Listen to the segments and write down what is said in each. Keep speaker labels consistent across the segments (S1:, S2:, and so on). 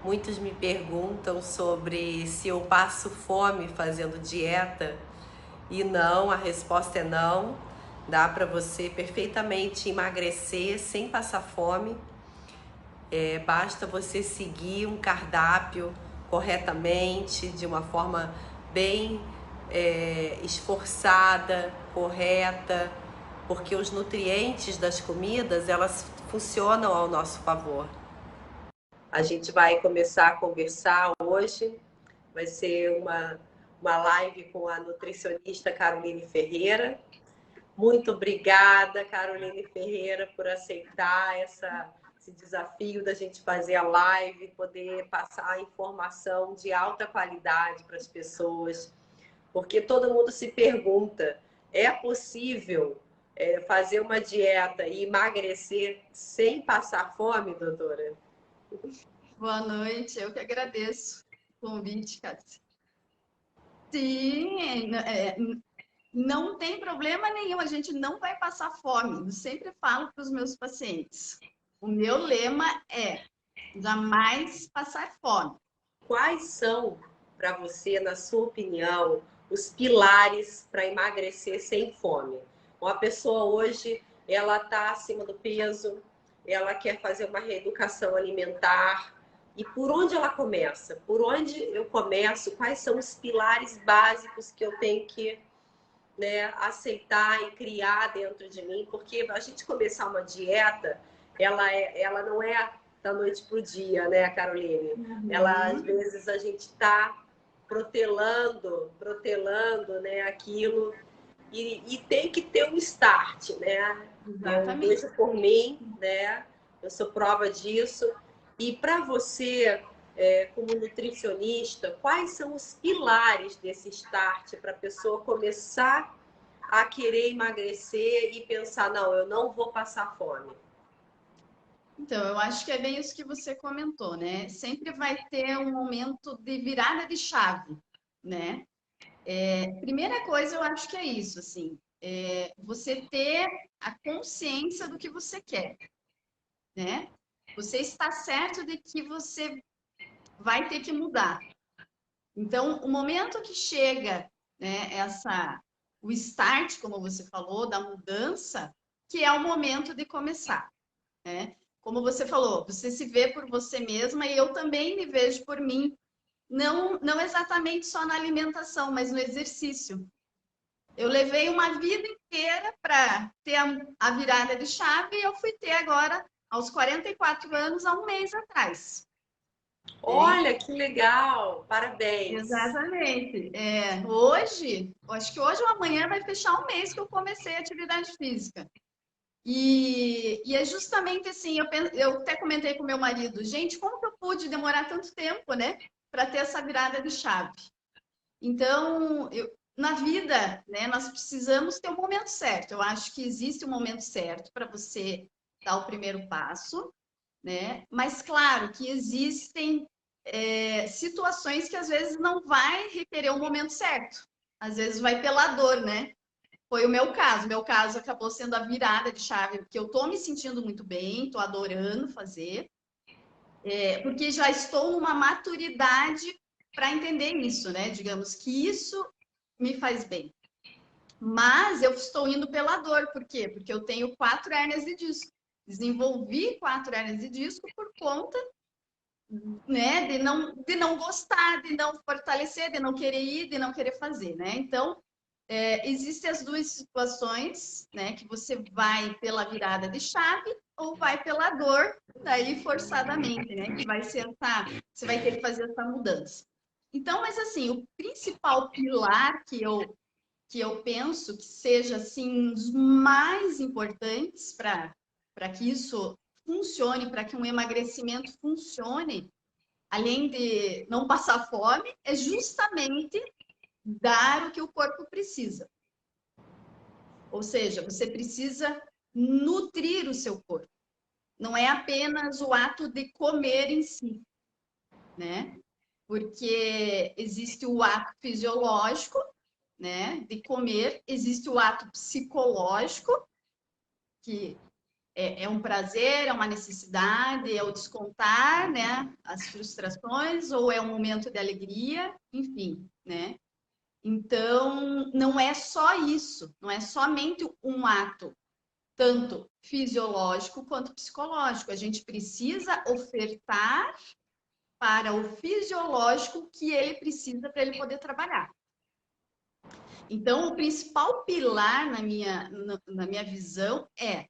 S1: Muitos me perguntam sobre se eu passo fome fazendo dieta e não, a resposta é não. Dá para você perfeitamente emagrecer sem passar fome. Basta você seguir um cardápio corretamente, de uma forma bem esforçada, correta, porque os nutrientes das comidas, elas funcionam ao nosso favor. A gente vai começar a conversar hoje, vai ser uma live com a nutricionista Caroline Ferreira. Muito obrigada, Caroline Ferreira, por aceitar esse desafio da gente fazer a live, poder passar a informação de alta qualidade para as pessoas, porque todo mundo se pergunta, é possível fazer uma dieta e emagrecer sem passar fome, doutora?
S2: Boa noite, eu que agradeço o convite, Cássio. Sim, não tem problema nenhum, a gente não vai passar fome. Eu sempre falo para os meus pacientes. O meu lema é jamais passar fome.
S1: Quais são, para você, na sua opinião, os pilares para emagrecer sem fome? Uma pessoa hoje, ela está acima do peso, ela quer fazer uma reeducação alimentar. E por onde ela começa? Por onde eu começo? Quais são os pilares básicos que eu tenho que, né, aceitar e criar dentro de mim? Porque a gente começar uma dieta, ela não é da noite para o dia, né, Caroline? Ela, às vezes, a gente está protelando, né, aquilo e tem que ter um start, né? Eu
S2: Exatamente.
S1: vejo por mim, né? Eu sou prova disso. E para você, como nutricionista, quais são os pilares desse start para a pessoa começar a querer emagrecer e pensar, não, eu não vou passar fome?
S2: Então, eu acho que é bem isso que você comentou, né? Sempre vai ter um momento de virada de chave, né? Primeira coisa, eu acho que é isso, assim, você ter a consciência do que você quer, né? Você está certo de que você vai ter que mudar. Então, o momento que chega, né, o start, como você falou, da mudança, que é o momento de começar, né? Como você falou, você se vê por você mesma e eu também me vejo por mim, não exatamente só na alimentação, mas no exercício. Eu levei uma vida inteira para ter a virada de chave e eu fui ter agora, aos 44 anos, há um mês atrás. Né?
S1: Olha, que legal! Parabéns!
S2: Exatamente. Hoje, eu acho que hoje ou amanhã vai fechar um mês que eu comecei a atividade física. E é justamente assim, eu até comentei com meu marido, gente, como que eu pude demorar tanto tempo, né, para ter essa virada de chave? Então, na vida, né, nós precisamos ter o momento certo. Eu acho que existe um momento certo para você dar o primeiro passo, né? Mas claro que existem situações que às vezes não vai requerer o momento certo. Às vezes vai pela dor, né? Foi o meu caso. Meu caso acabou sendo a virada de chave, porque eu estou me sentindo muito bem, estou adorando fazer, porque já estou numa maturidade para entender isso, né? Digamos que isso me faz bem. Mas eu estou indo pela dor, por quê? Porque eu tenho 4 hérnias de disco. Desenvolvi 4 hérnias de disco por conta, né, de não gostar, de não fortalecer, de não querer ir, de não querer fazer, né? Então, existem as duas situações, né? Que você vai pela virada de chave ou vai pela dor, daí forçadamente, né? Que vai sentar, você vai ter que fazer essa mudança. Então, mas assim, o principal pilar que eu penso que seja assim um dos mais importantes para que isso funcione, para que um emagrecimento funcione, além de não passar fome, é justamente dar o que o corpo precisa. Ou seja, você precisa nutrir o seu corpo. Não é apenas o ato de comer em si, né? Porque existe o ato fisiológico, né, de comer, existe o ato psicológico, que é um prazer, é uma necessidade, é o descontar, né, as frustrações, ou é um momento de alegria, enfim, né? Então, não é só isso, não é somente um ato, tanto fisiológico quanto psicológico. A gente precisa ofertar para o fisiológico o que ele precisa para ele poder trabalhar. Então, o principal pilar na minha visão é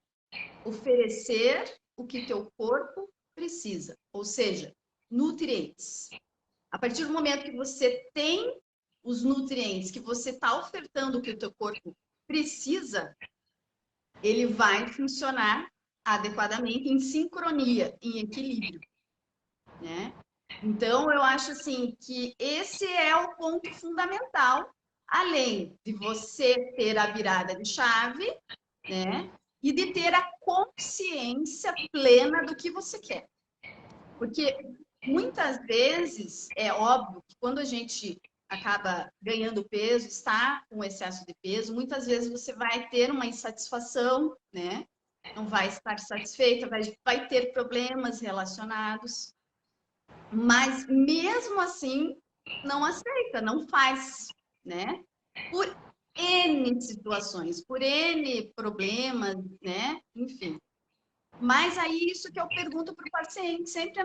S2: oferecer o que teu corpo precisa, ou seja, nutrientes. A partir do momento que você tem os nutrientes, que você está ofertando o que o teu corpo precisa, ele vai funcionar adequadamente, em sincronia, em equilíbrio, né? Então, eu acho assim que esse é o ponto fundamental, além de você ter a virada de chave, né? E de ter a consciência plena do que você quer. Porque muitas vezes é óbvio que quando a gente acaba ganhando peso, está com excesso de peso, muitas vezes você vai ter uma insatisfação, né? Não vai estar satisfeita, vai ter problemas relacionados, mas mesmo assim não aceita, não faz, né? Por N situações, por N problemas, né? Enfim. Mas aí isso que eu pergunto para o paciente, sempre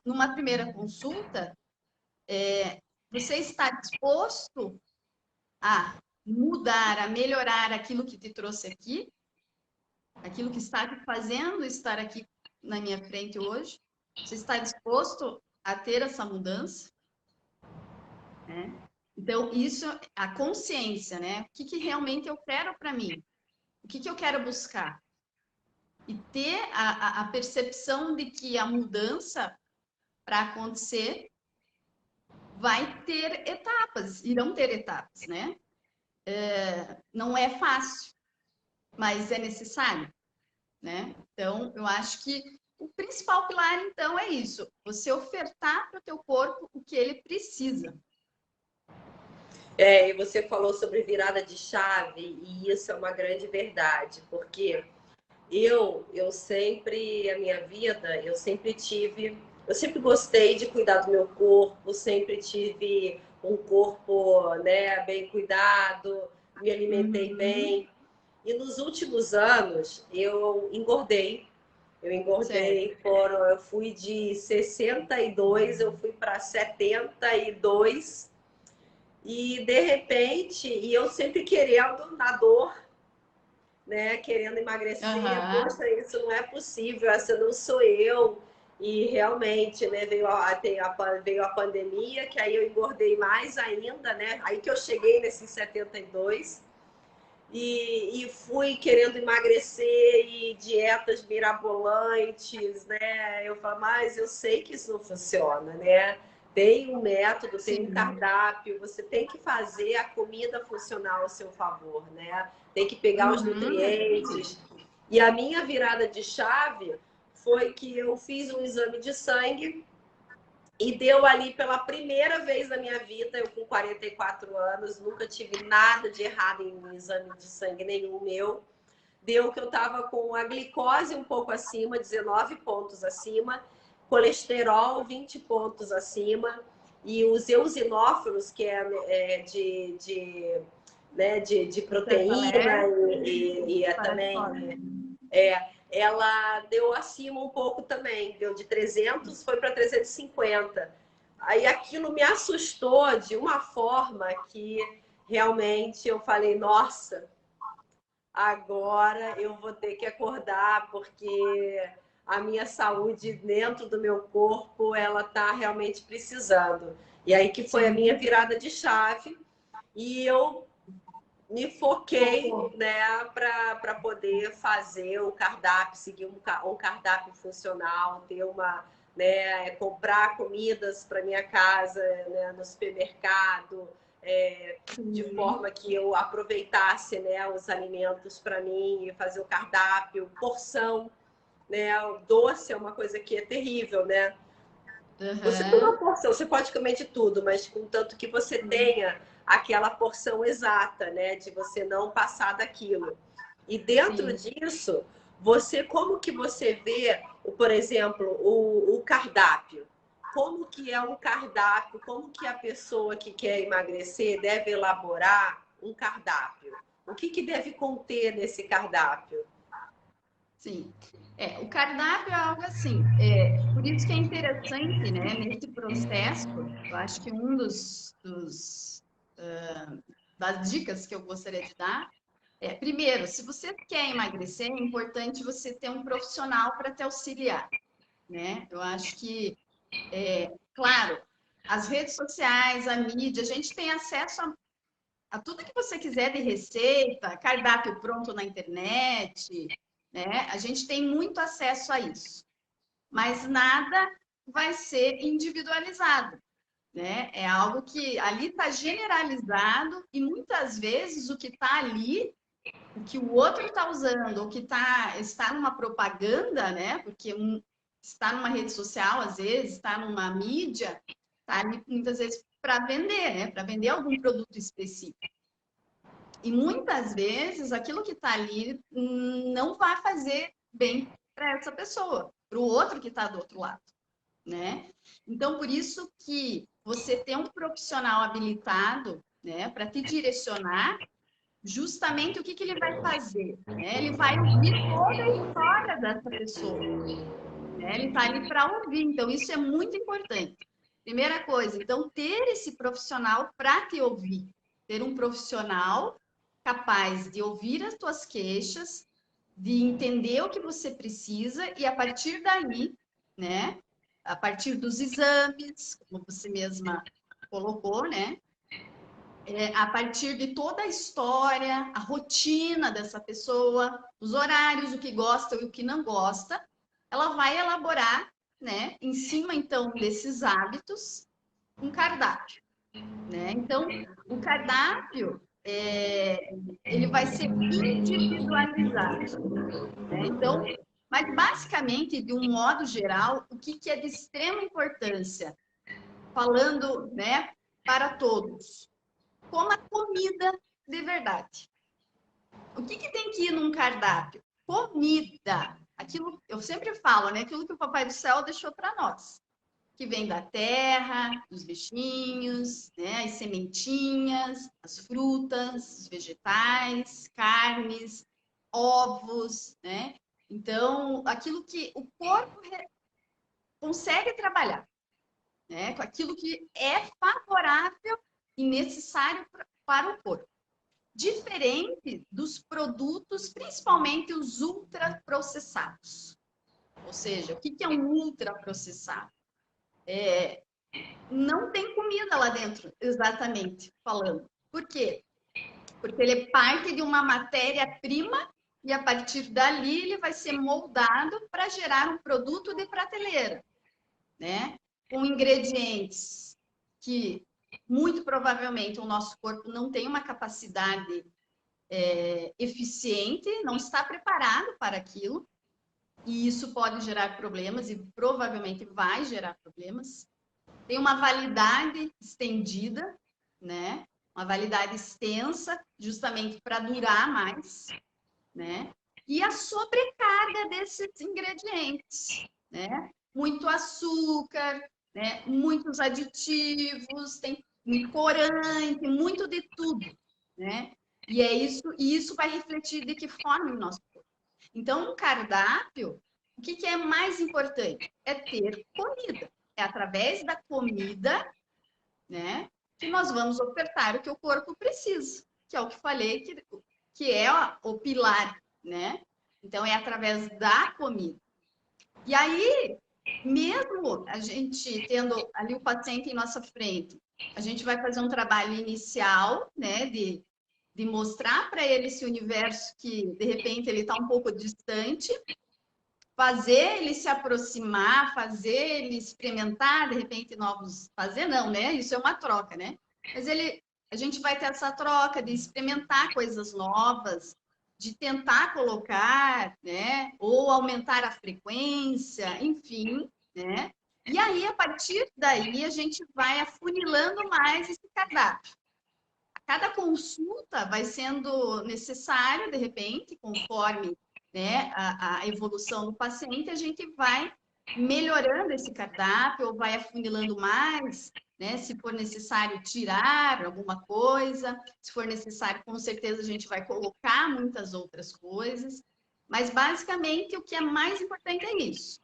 S2: numa primeira consulta, você está disposto a mudar, a melhorar aquilo que te trouxe aqui? Aquilo que está te fazendo estar aqui na minha frente hoje? Você está disposto a ter essa mudança? Né? Então, isso, a consciência, né? O que realmente eu quero para mim? O que eu quero buscar? E ter a percepção de que a mudança para acontecer vai ter etapas, irão ter etapas, né? Não é fácil, mas é necessário, né? Então, eu acho que o principal pilar, então, é isso. Você ofertar para o teu corpo o que ele precisa.
S1: E você falou sobre virada de chave, e isso é uma grande verdade, porque eu sempre, a minha vida, eu sempre gostei de cuidar do meu corpo, sempre tive um corpo, né, bem cuidado, me alimentei bem. E nos últimos anos eu engordei.
S2: Certo.
S1: Eu fui de 62, eu fui para 72 e de repente, e eu sempre querendo na dor, né, querendo emagrecer,
S2: Aham.
S1: poxa, isso não é possível, essa não sou eu. E realmente, né, veio a pandemia, que aí eu engordei mais ainda, né? Aí que eu cheguei nesses 72 e fui querendo emagrecer e dietas mirabolantes, né? Eu falo, mas eu sei que isso não funciona, né? Tem um método, tem um
S2: Sim.
S1: cardápio, você tem que fazer a comida funcionar ao seu favor, né? Tem que pegar os
S2: Exatamente.
S1: nutrientes. E a minha virada de chave foi que eu fiz um exame de sangue e deu ali pela primeira vez na minha vida, eu com 44 anos, nunca tive nada de errado em exame de sangue nenhum meu. Deu que eu estava com a glicose um pouco acima, 19 pontos acima, colesterol 20 pontos acima, e os eosinófilos, que de
S2: Processo
S1: proteína
S2: alérgico
S1: e é
S2: parasitose.
S1: também ela deu acima um pouco também, deu de 300, foi para 350. Aí aquilo me assustou de uma forma que realmente eu falei, nossa, agora eu vou ter que acordar porque a minha saúde dentro do meu corpo, ela tá realmente precisando. E aí que foi a minha
S2: Sim.
S1: virada de chave e eu me foquei,
S2: Focou.
S1: né, para poder fazer o cardápio, seguir um cardápio funcional, ter uma, né, comprar comidas para minha casa, né, no supermercado, de
S2: Sim.
S1: forma que eu aproveitasse, né, os alimentos para mim e fazer o cardápio, porção, né, o doce é uma coisa que é terrível, né? Você tem uma
S2: Aham.
S1: porção, você pode comer de tudo, mas contanto que você tenha aquela porção exata, né? De você não passar daquilo. E dentro
S2: Sim.
S1: disso, Como que você vê, por exemplo, o cardápio? Como que é um cardápio? Como que a pessoa que quer emagrecer deve elaborar um cardápio? O que deve conter nesse cardápio?
S2: Sim. O cardápio é algo assim, por isso que é interessante, né, nesse processo, eu acho que das dicas que eu gostaria de dar primeiro, se você quer emagrecer, é importante você ter um profissional para te auxiliar, né? Eu acho que, claro, as redes sociais, a mídia, a gente tem acesso a tudo que você quiser de receita, cardápio pronto na internet, né? A gente tem muito acesso a isso, mas nada vai ser individualizado, né? É algo que ali está generalizado e muitas vezes o que está ali, o que o outro está usando, ou que está numa propaganda, né? Porque está numa rede social, às vezes, está numa mídia, está ali muitas vezes para vender, né? Para vender algum produto específico. E muitas vezes aquilo que está ali não vai fazer bem para essa pessoa, para o outro que está do outro lado, né? Então, por isso que você ter um profissional habilitado, né, para te direcionar, justamente o que ele vai fazer, né? Ele vai ouvir toda a história dessa pessoa, né? Ele está ali para ouvir, então isso é muito importante. Primeira coisa, então, ter esse profissional para te ouvir, ter um profissional capaz de ouvir as tuas queixas, de entender o que você precisa e a partir daí, né? A partir dos exames, como você mesma colocou, né? A partir de toda a história, a rotina dessa pessoa, os horários, o que gosta e o que não gosta, ela vai elaborar, né? Em cima então desses hábitos, um cardápio, né? Então, o cardápio ele vai ser individualizado, né? Então, mas basicamente, de um modo geral, o que é de extrema importância, falando, né, para todos, como a comida de verdade. O que tem que ir num cardápio? Comida. Aquilo, eu sempre falo, né? Aquilo que o Papai do Céu deixou para nós. Que vem da terra, dos bichinhos, né? As sementinhas, as frutas, os vegetais, carnes, ovos, né? Então, aquilo que o corpo consegue trabalhar, né? Com aquilo que é favorável e necessário para o corpo. Diferente dos produtos, principalmente os ultraprocessados. Ou seja, o que é um ultraprocessado? Não tem comida lá dentro, exatamente falando. Por quê? Porque ele é parte de uma matéria-prima e a partir dali ele vai ser moldado para gerar um produto de prateleira, né? Com ingredientes que muito provavelmente o nosso corpo não tem uma capacidade eficiente, não está preparado para aquilo, e isso pode gerar problemas e provavelmente vai gerar problemas. Tem uma validade estendida, né? Uma validade extensa, justamente para durar mais, né? E a sobrecarga desses ingredientes, né? Muito açúcar, né? Muitos aditivos, tem corante, muito de tudo, né? E isso vai refletir de que forma no nosso corpo. Então, no cardápio, o que é mais importante? É ter comida. É através da comida, né, que nós vamos ofertar o que o corpo precisa, que é o que falei, que é o pilar, né? Então, é através da comida. E aí, mesmo a gente tendo ali o paciente em nossa frente, a gente vai fazer um trabalho inicial, né, de mostrar para ele esse universo que, de repente, ele está um pouco distante, fazer ele se aproximar, fazer ele experimentar, de repente, novos... Fazer não, né? Isso é uma troca, né? Mas a gente vai ter essa troca de experimentar coisas novas, de tentar colocar, né? Ou aumentar a frequência, enfim, né? E aí, a partir daí, a gente vai afunilando mais esse cardápio. Cada consulta vai sendo necessário, de repente, conforme né, a evolução do paciente, a gente vai melhorando esse cardápio, ou vai afunilando mais, né? Se for necessário tirar alguma coisa, se for necessário, com certeza a gente vai colocar muitas outras coisas. Mas basicamente o que é mais importante é isso.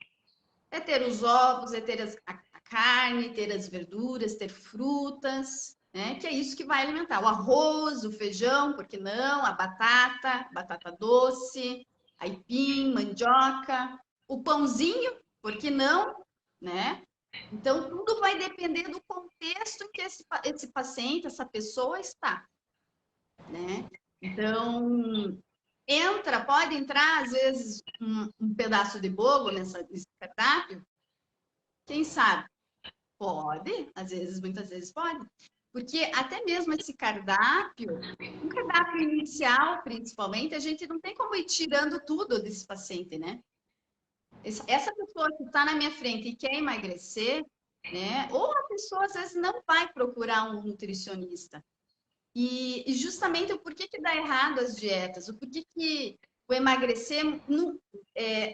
S2: É ter os ovos, é ter a carne, ter as verduras, ter frutas, né? Que é isso que vai alimentar. O arroz, o feijão, por que não? A batata doce, aipim, mandioca, o pãozinho, por que não? Né? Então, tudo vai depender do contexto em que esse paciente, essa pessoa está, né? Então, pode entrar, às vezes, um pedaço de bolo nesse cardápio? Quem sabe? Pode, às vezes, muitas vezes pode. Porque até mesmo esse cardápio, um cardápio inicial, principalmente, a gente não tem como ir tirando tudo desse paciente, né? Essa pessoa que está na minha frente e quer emagrecer, né? Ou a pessoa, às vezes, não vai procurar um nutricionista. E justamente o porquê que dá errado as dietas, o porquê que o emagrecer,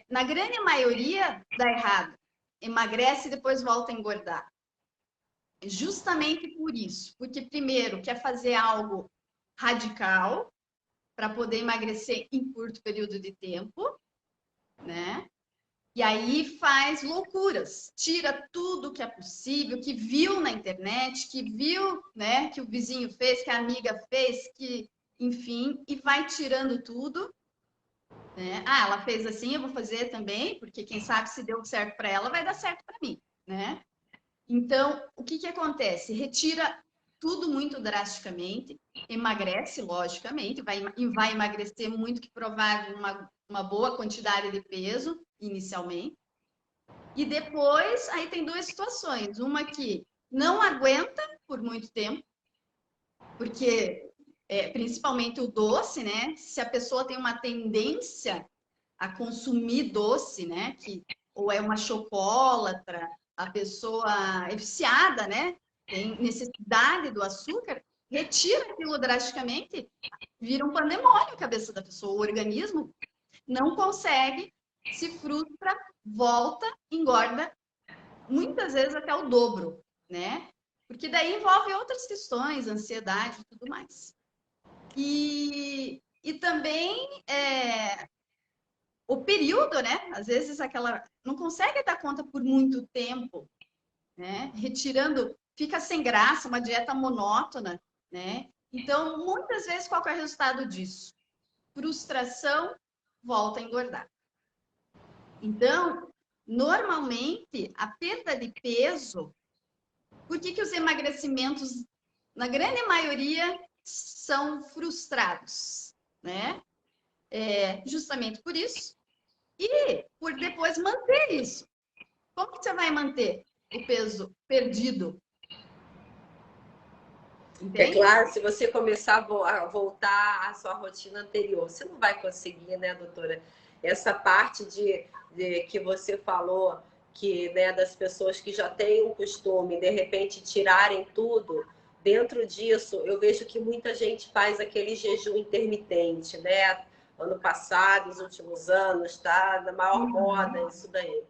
S2: na grande maioria, dá errado. Emagrece e depois volta a engordar. Justamente por isso. Porque, primeiro, quer fazer algo radical para poder emagrecer em curto período de tempo, né? E aí faz loucuras, tira tudo que é possível, que viu na internet, que viu, né, que o vizinho fez, que a amiga fez, que, enfim, e vai tirando tudo, né? Ah, ela fez assim, eu vou fazer também, porque quem sabe se deu certo para ela, vai dar certo para mim, né? Então, o que que acontece? Retira tudo muito drasticamente, emagrece, logicamente, vai emagrecer muito que provável uma boa quantidade de peso inicialmente. E depois, aí tem duas situações. Uma que não aguenta por muito tempo, porque principalmente o doce, né? Se a pessoa tem uma tendência a consumir doce, né? Ou é uma chocólatra, a pessoa é viciada, né? Tem necessidade do açúcar, retira aquilo drasticamente, vira um pandemônio a cabeça da pessoa. O organismo não consegue, se frustra, volta, engorda, muitas vezes até o dobro, né? Porque daí envolve outras questões, ansiedade e tudo mais. E também o período, né? Às vezes aquela não consegue dar conta por muito tempo, né? Retirando, fica sem graça, uma dieta monótona, né? Então, muitas vezes, qual é o resultado disso? Frustração, volta a engordar. Então, normalmente, a perda de peso, por que que os emagrecimentos, na grande maioria, são frustrados, né? Justamente por isso. E por depois manter isso. Como que você vai manter o peso perdido?
S1: É
S2: Entende?
S1: claro, se você começar a voltar à sua rotina anterior, você não vai conseguir, né, doutora? Essa parte de que você falou, que, né, das pessoas que já têm um costume, de repente, tirarem tudo, dentro disso, eu vejo que muita gente faz aquele jejum intermitente, né? Ano passado, os últimos anos, tá? Na maior moda, isso daí.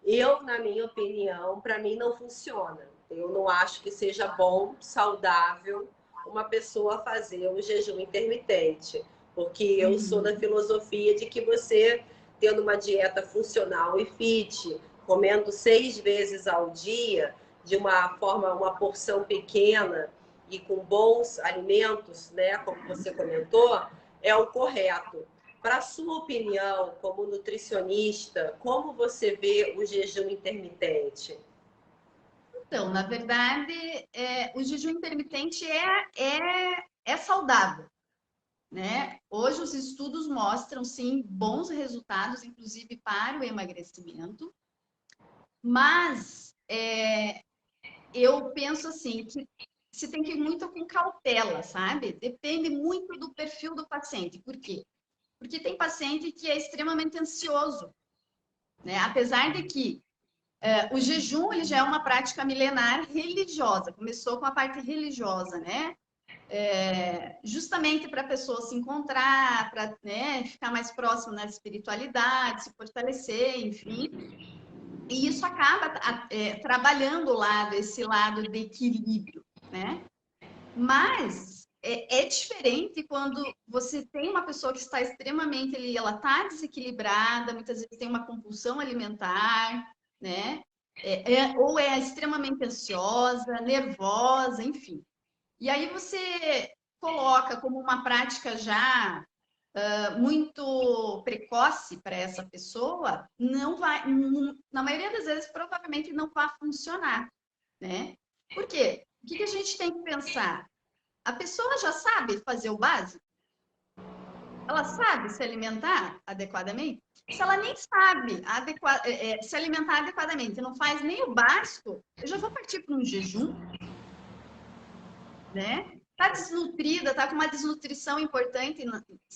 S1: Eu, na minha opinião, para mim não funciona. Eu não acho que seja bom, saudável, uma pessoa fazer um jejum intermitente, porque eu sou da filosofia de que você, tendo uma dieta funcional e fit, comendo 6 vezes ao dia, de uma forma, uma porção pequena e com bons alimentos, né, como você comentou, é o correto. Para a sua opinião, como nutricionista, como você vê o jejum intermitente?
S2: Então, na verdade, o jejum intermitente é saudável, né? Hoje os estudos mostram, sim, bons resultados, inclusive para o emagrecimento, mas eu penso assim, que se tem que ir muito com cautela, sabe? Depende muito do perfil do paciente. Por quê? Porque tem paciente que é extremamente ansioso, né? Apesar de que o jejum ele já é uma prática milenar religiosa, começou com a parte religiosa, né? justamente para a pessoa se encontrar, para, né, ficar mais próximo na espiritualidade, se fortalecer, enfim. E isso acaba trabalhando esse lado de equilíbrio, né? Mas é diferente quando você tem uma pessoa que está extremamente ali, ela está desequilibrada, muitas vezes tem uma compulsão alimentar, né? Ou é extremamente ansiosa, nervosa, enfim. E aí você coloca como uma prática já muito precoce para essa pessoa, não vai, na maioria das vezes, provavelmente não vai funcionar, né? Por quê? O que a gente tem que pensar? A pessoa já sabe fazer o básico? Ela sabe se alimentar adequadamente? Se ela nem sabe se alimentar adequadamente, não faz nem o básico, eu já vou partir para um jejum, né? Tá desnutrida, tá com uma desnutrição importante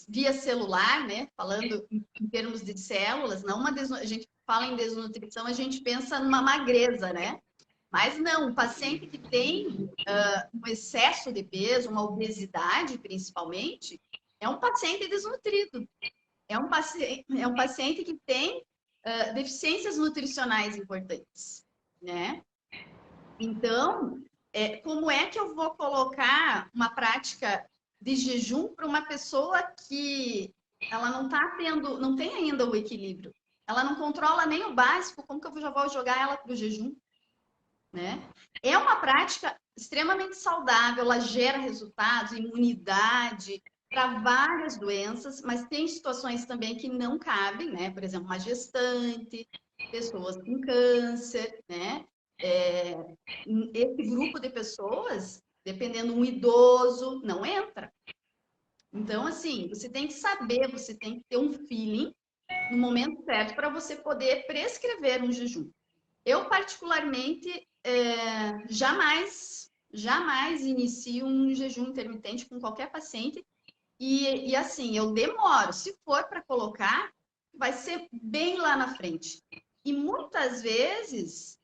S2: via celular, né? Falando em termos de células, não a gente fala em desnutrição, a gente pensa numa magreza, né? Mas não, o paciente que tem um excesso de peso, uma obesidade principalmente, é um paciente desnutrido. É um paciente que tem deficiências nutricionais importantes, né? Então, como é que eu vou colocar uma prática de jejum para uma pessoa que ela não está tendo, não tem ainda o equilíbrio? Ela não controla nem o básico, como que eu já vou jogar ela para o jejum? Né? É uma prática extremamente saudável, ela gera resultados, imunidade para várias doenças, mas tem situações também que não cabem, né? Por exemplo, uma gestante, pessoas com câncer, né? Esse grupo de pessoas, dependendo um idoso, não entra. Então, assim, você tem que saber, você tem que ter um feeling no momento certo para você poder prescrever um jejum. Eu, particularmente, jamais inicio um jejum intermitente com qualquer paciente. E assim, eu demoro. Se for para colocar, vai ser bem lá na frente. E muitas vezes,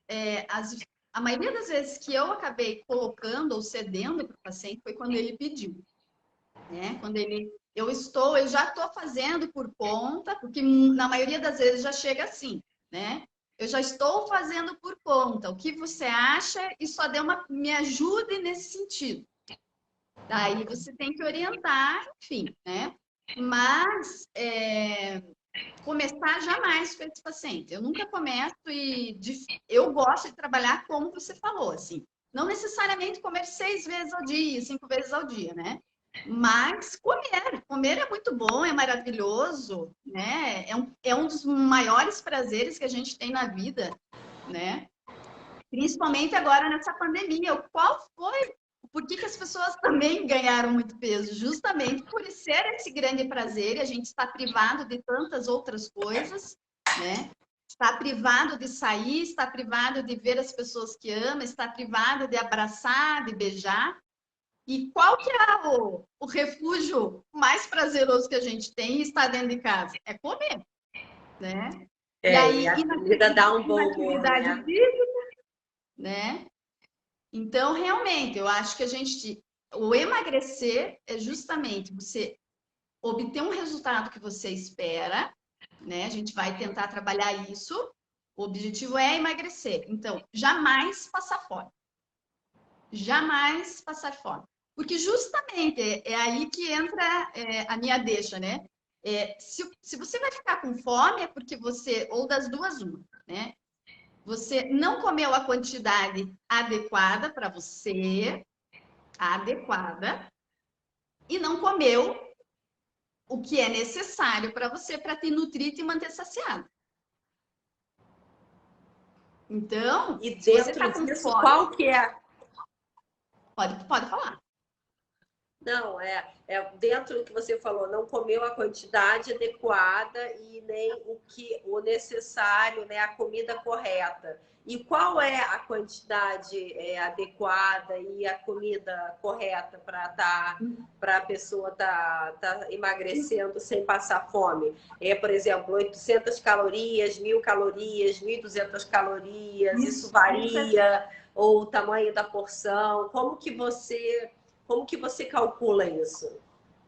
S2: a maioria das vezes que eu acabei colocando ou cedendo para o paciente foi quando ele pediu, né? Quando eu já estou fazendo por conta, porque na maioria das vezes já chega assim, né? Eu já estou fazendo por conta. O que você acha? E só me ajude nesse sentido. Daí você tem que orientar, enfim, né? Mas começar jamais com esse paciente. Eu nunca começo eu gosto de trabalhar como você falou, assim. Não necessariamente comer 6 vezes ao dia, 5 vezes ao dia, né? Mas comer é muito bom, é maravilhoso, né? É um dos maiores prazeres que a gente tem na vida, né? Principalmente agora nessa pandemia. Qual foi? Por que as pessoas também ganharam muito peso? Justamente por ser esse grande prazer e a gente está privado de tantas outras coisas, né? Está privado de sair, está privado de ver as pessoas que ama, está privado de abraçar, de beijar. E qual que é o refúgio mais prazeroso que a gente tem está dentro de casa? É comer, né? E aí,
S1: E a comida dá um bom humor,
S2: inatividade
S1: né?
S2: física, né? Então, realmente, eu acho que o emagrecer é justamente você obter um resultado que você espera, né? A gente vai tentar trabalhar isso. O objetivo é emagrecer. Então, jamais passar fome. Jamais passar fome. Porque justamente é aí que entra a minha deixa, né? Se você vai ficar com fome, é porque ou das duas, uma, né? Você não comeu a quantidade adequada para você, adequada, e não comeu o que é necessário para você para te nutrir e te manter saciado. Então,
S1: E
S2: se você
S1: dentro
S2: está com
S1: disso,
S2: fome,
S1: qual que é?
S2: pode falar.
S1: Não, dentro do que você falou, não comeu a quantidade adequada e nem o necessário, né, a comida correta. E qual é a quantidade adequada e a comida correta para a pessoa tá emagrecendo sem passar fome? Por exemplo, 800 calorias, 1.000 calorias, 1.200 calorias, isso
S2: Isso é
S1: varia? Ou o tamanho da porção? Como que você Como que você calcula isso?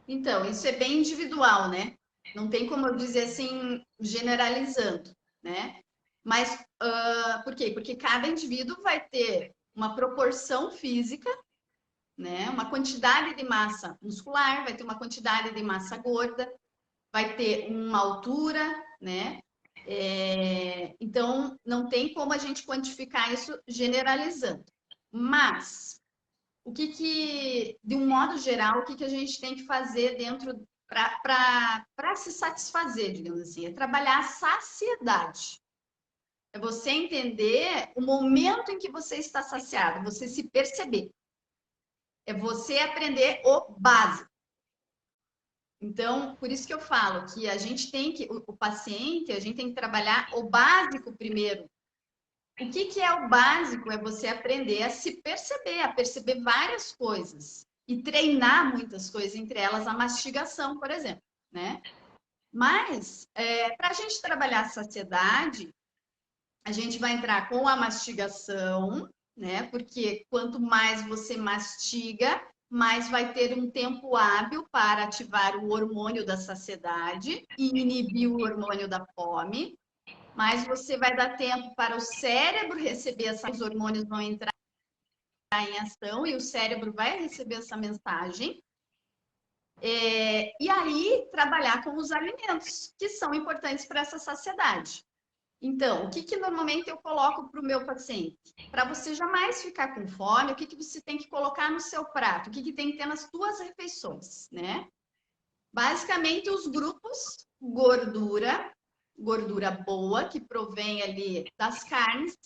S2: Então, isso é bem individual, né? Não tem como eu dizer assim, generalizando, né? Mas por quê? Porque cada indivíduo vai ter uma proporção física, né? Uma quantidade de massa muscular, vai ter uma quantidade de massa gorda, vai ter uma altura, né? Então, não tem como a gente quantificar isso generalizando. Mas, de um modo geral, o que a gente tem que fazer dentro para se satisfazer, digamos assim, é trabalhar a saciedade. É você entender o momento em que você está saciado, você se perceber. É você aprender o básico. Então, por isso que eu falo que a gente tem que, o paciente, a gente tem que trabalhar o básico primeiro. O que é o básico? É você aprender a se perceber, a perceber várias coisas e treinar muitas coisas, entre elas a mastigação, por exemplo, né? Mas, para a gente trabalhar a saciedade, a gente vai entrar com a mastigação, né? Porque quanto mais você mastiga, mais vai ter um tempo hábil para ativar o hormônio da saciedade e inibir o hormônio da fome. Mas você vai dar tempo para o cérebro receber os hormônios vão entrar em ação e o cérebro vai receber essa mensagem. E aí trabalhar com os alimentos que são importantes para essa saciedade. Então, o que normalmente eu coloco para o meu paciente? Para você jamais ficar com fome, o que você tem que colocar no seu prato? O que tem que ter nas suas refeições, né? Basicamente, os grupos gordura, gordura boa, que provém ali das carnes.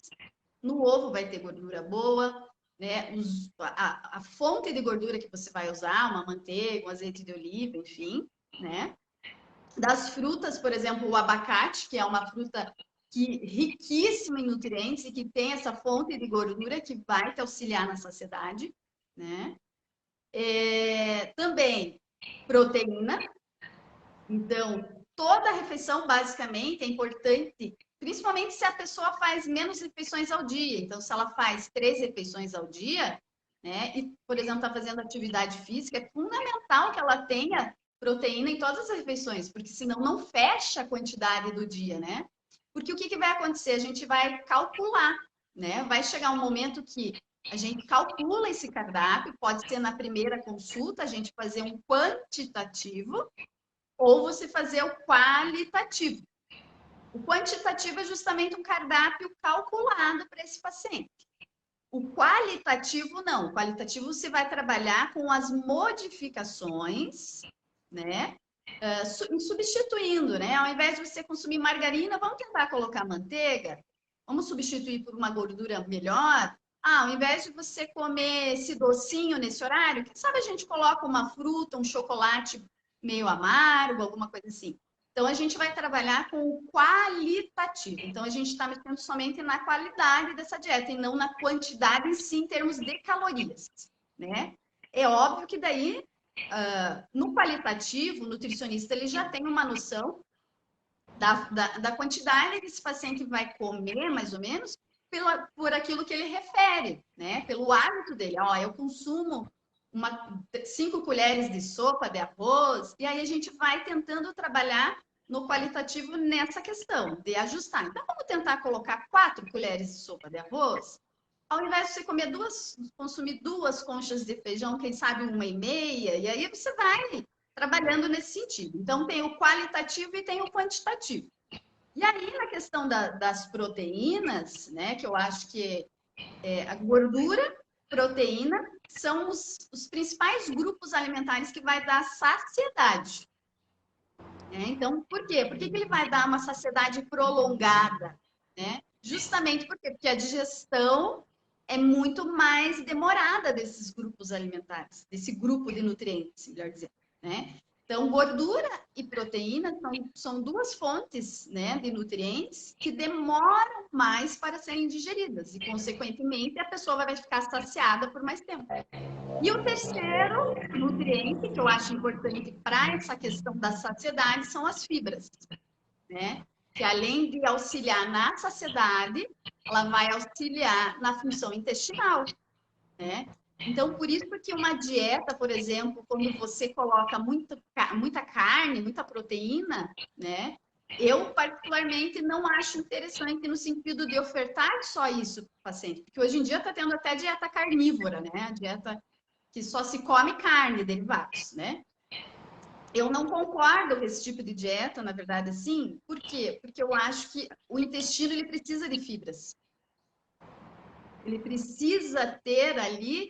S2: No ovo vai ter gordura boa, né? A fonte de gordura que você vai usar, uma manteiga, um azeite de oliva, enfim, né? Das frutas, por exemplo, o abacate, que é uma fruta riquíssima em nutrientes e que tem essa fonte de gordura que vai te auxiliar na saciedade, né? Também proteína. Então, toda refeição, basicamente, é importante, principalmente se a pessoa faz menos refeições ao dia. Então, se ela faz 3 refeições ao dia, né? E, por exemplo, está fazendo atividade física, é fundamental que ela tenha proteína em todas as refeições, porque senão não fecha a quantidade do dia, né? Porque o que vai acontecer? A gente vai calcular, né? Vai chegar um momento que a gente calcula esse cardápio, pode ser na primeira consulta, a gente fazer um quantitativo, ou você fazer o qualitativo. O quantitativo é justamente um cardápio calculado para esse paciente. O qualitativo, não. O qualitativo você vai trabalhar com as modificações, né? Substituindo, né? Ao invés de você consumir margarina, vamos tentar colocar manteiga? Vamos substituir por uma gordura melhor? Ao invés de você comer esse docinho nesse horário, quem sabe a gente coloca uma fruta, um chocolate meio amargo, alguma coisa assim. Então, a gente vai trabalhar com o qualitativo. Então, a gente está mexendo somente na qualidade dessa dieta e não na quantidade em si, em termos de calorias, né? É óbvio que daí, no qualitativo, o nutricionista ele já tem uma noção da quantidade que esse paciente vai comer, mais ou menos, por aquilo que ele refere, né? Pelo hábito dele. Ó, eu consumo 5 colheres de sopa de arroz, e aí a gente vai tentando trabalhar no qualitativo nessa questão de ajustar. Então, vamos tentar colocar 4 colheres de sopa de arroz, ao invés de você consumir 2 conchas de feijão, quem sabe 1,5, e aí você vai trabalhando nesse sentido. Então, tem o qualitativo e tem o quantitativo. E aí, na questão das proteínas, né, que eu acho que a gordura, proteína, são os principais grupos alimentares que vai dar saciedade. Então, por quê? Por que ele vai dar uma saciedade prolongada? Né? Justamente porque a digestão é muito mais demorada desses grupos alimentares, desse grupo de nutrientes, melhor dizer. Né? Então, gordura e proteína são 2 fontes, né, de nutrientes que demoram mais para serem digeridas e, consequentemente, a pessoa vai ficar saciada por mais tempo. E o terceiro nutriente que eu acho importante para essa questão da saciedade são as fibras, né? Que além de auxiliar na saciedade, ela vai auxiliar na função intestinal, né? Então, por isso que uma dieta, por exemplo, quando você coloca muita carne, muita proteína, né? Eu, particularmente, não acho interessante no sentido de ofertar só isso para o paciente, porque hoje em dia está tendo até dieta carnívora, né? A dieta que só se come carne, derivados, né? Eu não concordo com esse tipo de dieta, na verdade, assim. Por quê? Porque eu acho que o intestino ele precisa de fibras. Ele precisa ter ali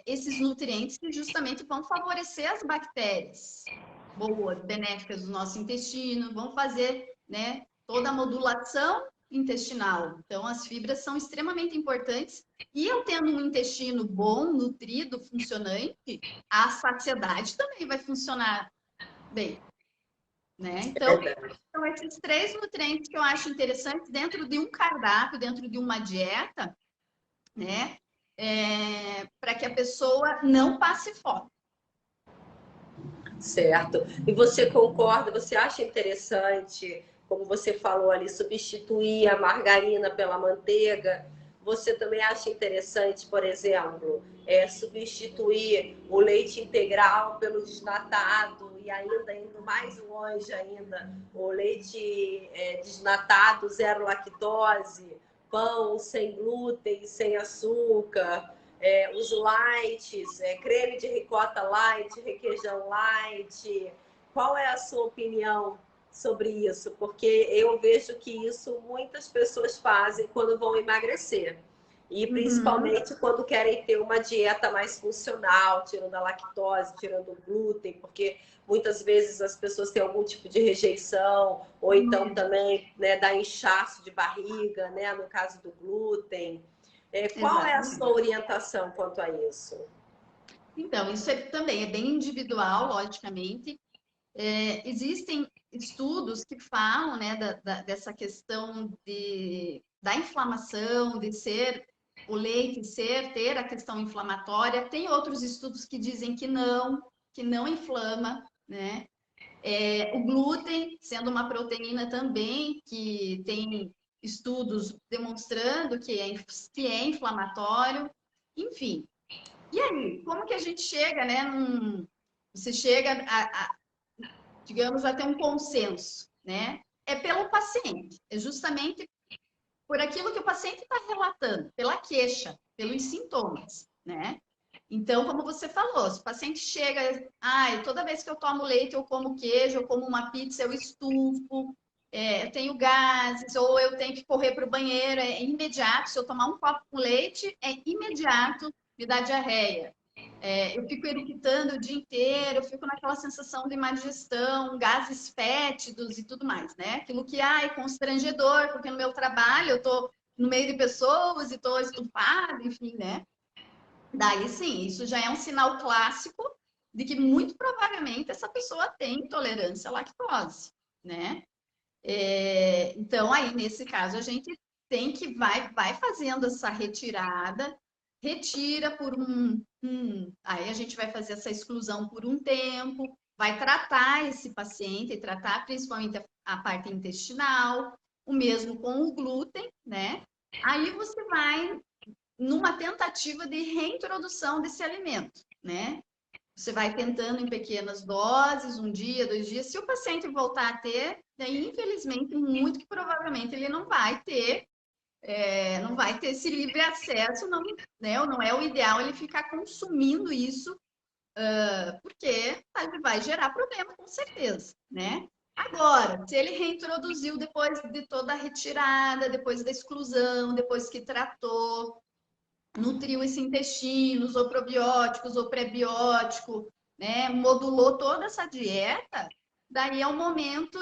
S2: esses nutrientes que justamente vão favorecer as bactérias boas, benéficas do nosso intestino, vão fazer, né, toda a modulação intestinal. Então, as fibras são extremamente importantes. E eu tendo um intestino bom, nutrido, funcionante, a saciedade também vai funcionar bem, né? Então, são esses 3 nutrientes que eu acho interessantes dentro de um cardápio, dentro de uma dieta, né? Para que a pessoa não passe fome.
S1: Certo. E você concorda, você acha interessante, como você falou ali, substituir a margarina pela manteiga? Você também acha interessante, por exemplo, substituir o leite integral pelo desnatado e ainda indo mais longe ainda, o leite desnatado, zero lactose, pão sem glúten, sem açúcar, os lights, creme de ricota light, requeijão light. Qual é a sua opinião sobre isso? Porque eu vejo que isso muitas pessoas fazem quando vão emagrecer. E principalmente quando querem ter uma dieta mais funcional, tirando a lactose, tirando o glúten, porque muitas vezes as pessoas têm algum tipo de rejeição, ou então também, né, dá inchaço de barriga, né, no caso do glúten. Qual é a sua orientação quanto a isso?
S2: Então, isso também é bem individual, logicamente. Existem estudos que falam, né, dessa questão da inflamação, de ser o leite ter a questão inflamatória. Tem outros estudos que dizem que não inflama, né? O glúten, sendo uma proteína também, que tem estudos demonstrando que é inflamatório, enfim. E aí, como que a gente chega, né? Você chega digamos, a ter um consenso, né? É pelo paciente, é justamente por aquilo que o paciente está relatando, pela queixa, pelos sintomas, né? Então, como você falou, se o paciente chega, toda vez que eu tomo leite, eu como queijo, eu como uma pizza, eu estufo, eu tenho gases, ou eu tenho que correr para o banheiro, é imediato. Se eu tomar um copo com leite, é imediato, me dá diarreia. Eu fico eructando o dia inteiro, eu fico naquela sensação de má digestão, gases fétidos e tudo mais, né? Aquilo que é constrangedor, porque no meu trabalho eu tô no meio de pessoas e tô estufada, enfim, né? Daí sim, isso já é um sinal clássico de que muito provavelmente essa pessoa tem intolerância à lactose, né? Então, aí, nesse caso, a gente tem que vai fazendo essa retirada, retira por aí a gente vai fazer essa exclusão por um tempo, vai tratar esse paciente, tratar principalmente a parte intestinal, o mesmo com o glúten, né? Aí você vai numa tentativa de reintrodução desse alimento, né? Você vai tentando em pequenas doses, 1 dia, 2 dias. Se o paciente voltar a ter, daí, infelizmente, muito que provavelmente ele não vai ter esse livre acesso, não, né? Ou não é o ideal ele ficar consumindo isso, porque vai gerar problema, com certeza, né? Agora, se ele reintroduziu depois de toda a retirada, depois da exclusão, depois que tratou, nutriu esse intestino, usou probióticos ou prebiótico, né? Modulou toda essa dieta, daí é o momento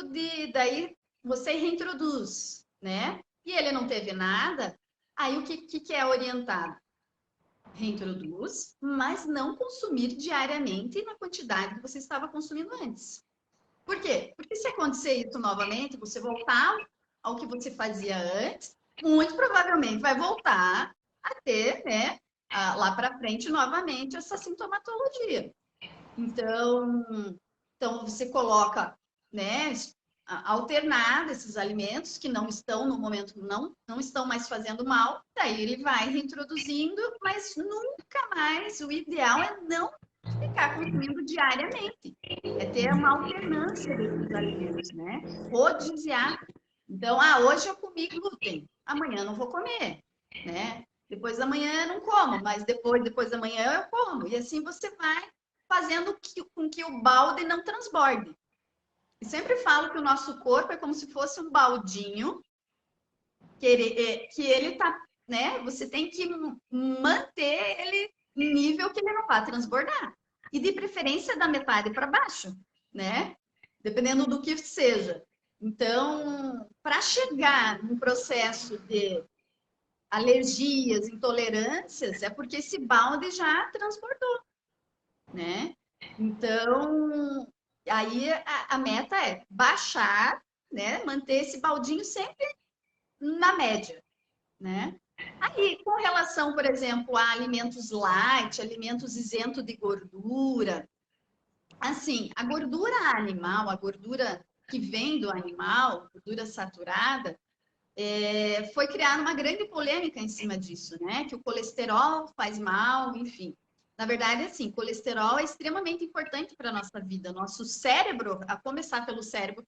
S2: daí você reintroduz, né? E ele não teve nada, aí o que é orientado? Reintroduz, mas não consumir diariamente na quantidade que você estava consumindo antes. Por quê? Porque se acontecer isso novamente, você voltar ao que você fazia antes, muito provavelmente vai voltar a ter, né, lá para frente novamente essa sintomatologia. Então você coloca, né, alternado esses alimentos que não estão no momento, não estão mais fazendo mal, daí ele vai reintroduzindo, mas nunca mais, o ideal é não ficar consumindo diariamente. É ter uma alternância desses alimentos, né? Rodiziar. Então, hoje eu comi glúten, amanhã eu não vou comer, né? Depois da manhã eu não como, mas depois da manhã eu como. E assim você vai fazendo com que o balde não transborde. E sempre falo que o nosso corpo é como se fosse um baldinho que ele tá, né? Você tem que manter ele em nível que ele não vá transbordar. E de preferência da metade para baixo, né? Dependendo do que seja. Então, para chegar no processo de alergias, intolerâncias, é porque esse balde já transbordou, né? Então, aí a meta é baixar, né? Manter esse baldinho sempre na média, né? Aí, com relação, por exemplo, a alimentos light, alimentos isentos de gordura, assim, a gordura animal, a gordura que vem do animal, gordura saturada, foi criada uma grande polêmica em cima disso, né? Que o colesterol faz mal, enfim. Na verdade, assim, colesterol é extremamente importante para a nossa vida. Nosso cérebro, a começar pelo cérebro,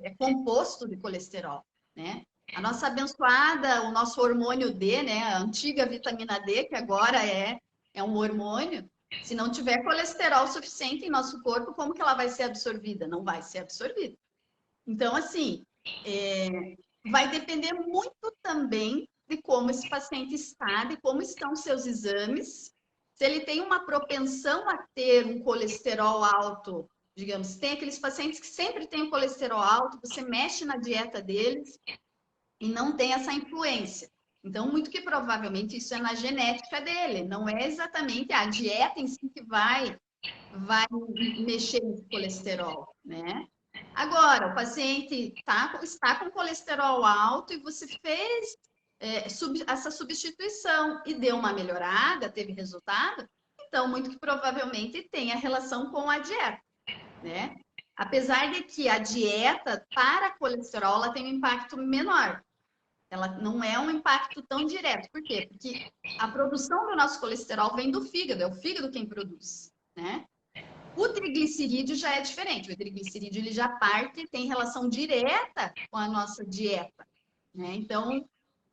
S2: é composto de colesterol, né? A nossa abençoada, o nosso hormônio D, né? A antiga vitamina D, que agora é um hormônio. Se não tiver colesterol suficiente em nosso corpo, como que ela vai ser absorvida? Não vai ser absorvida. Então, assim, vai depender muito também de como esse paciente está, de como estão seus exames, se ele tem uma propensão a ter um colesterol alto, digamos, tem aqueles pacientes que sempre têm o colesterol alto, você mexe na dieta deles e não tem essa influência. Então, muito que provavelmente isso é na genética dele, não é exatamente a dieta em si que vai mexer nesse colesterol, né? Agora, o paciente está com colesterol alto e você fez essa substituição e deu uma melhorada, teve resultado, então, muito que provavelmente tem a relação com a dieta, né? Apesar de que a dieta para colesterol ela tem um impacto menor. Ela não é um impacto tão direto. Por quê? Porque a produção do nosso colesterol vem do fígado, é o fígado quem produz, né? O triglicerídeo já é diferente. O triglicerídeo ele já parte, tem relação direta com a nossa dieta, né? Então,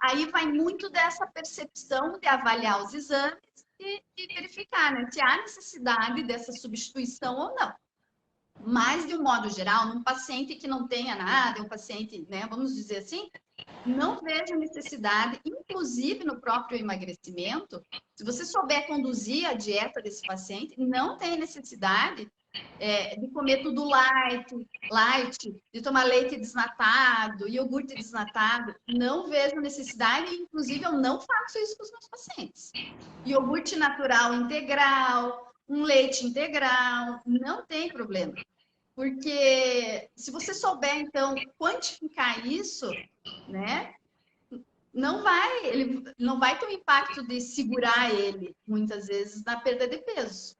S2: aí vai muito dessa percepção de avaliar os exames e verificar, né, se há necessidade dessa substituição ou não. Mas, de um modo geral, num paciente que não tenha nada, um paciente, né, vamos dizer assim, não vejo necessidade, inclusive no próprio emagrecimento, se você souber conduzir a dieta desse paciente, não tem necessidade de comer tudo light, de tomar leite desnatado, iogurte desnatado. Não vejo necessidade, inclusive eu não faço isso com os meus pacientes. Iogurte natural integral, um leite integral, não tem problema. Porque se você souber, então, quantificar isso, né? Ele não vai ter um impacto de segurar ele, muitas vezes, na perda de peso.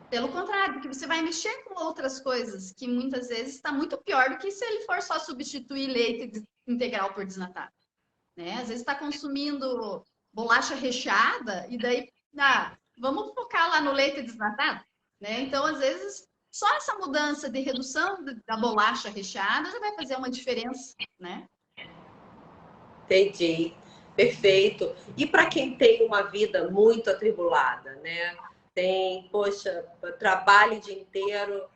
S2: Pelo contrário, porque você vai mexer com outras coisas que muitas vezes está muito pior do que se ele for só substituir leite integral por desnatado. Né? Às vezes está consumindo bolacha recheada e daí, vamos focar lá no leite desnatado. Né? Então, às vezes, só essa mudança de redução da bolacha recheada já vai fazer uma diferença, né?
S1: Entendi. Perfeito. E para quem tem uma vida muito atribulada, né? Tem, poxa, trabalho o dia inteiro,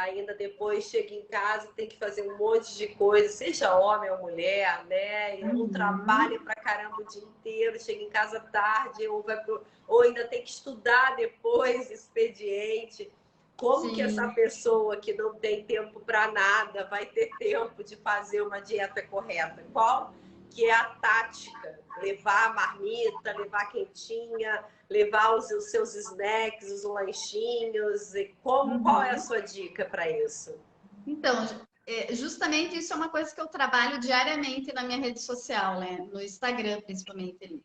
S1: ainda depois chega em casa, tem que fazer um monte de coisa, seja homem ou mulher, né? E um trabalho para caramba o dia inteiro, chega em casa tarde, ou ainda tem que estudar depois, expediente. Como Sim. que essa pessoa que não tem tempo para nada vai ter tempo de fazer uma dieta correta? Qual que é a tática? Levar a marmita, levar quentinha, levar os seus snacks, os lanchinhos. E qual é a sua dica para isso?
S2: Então, justamente isso é uma coisa que eu trabalho diariamente na minha rede social, né? No Instagram, principalmente.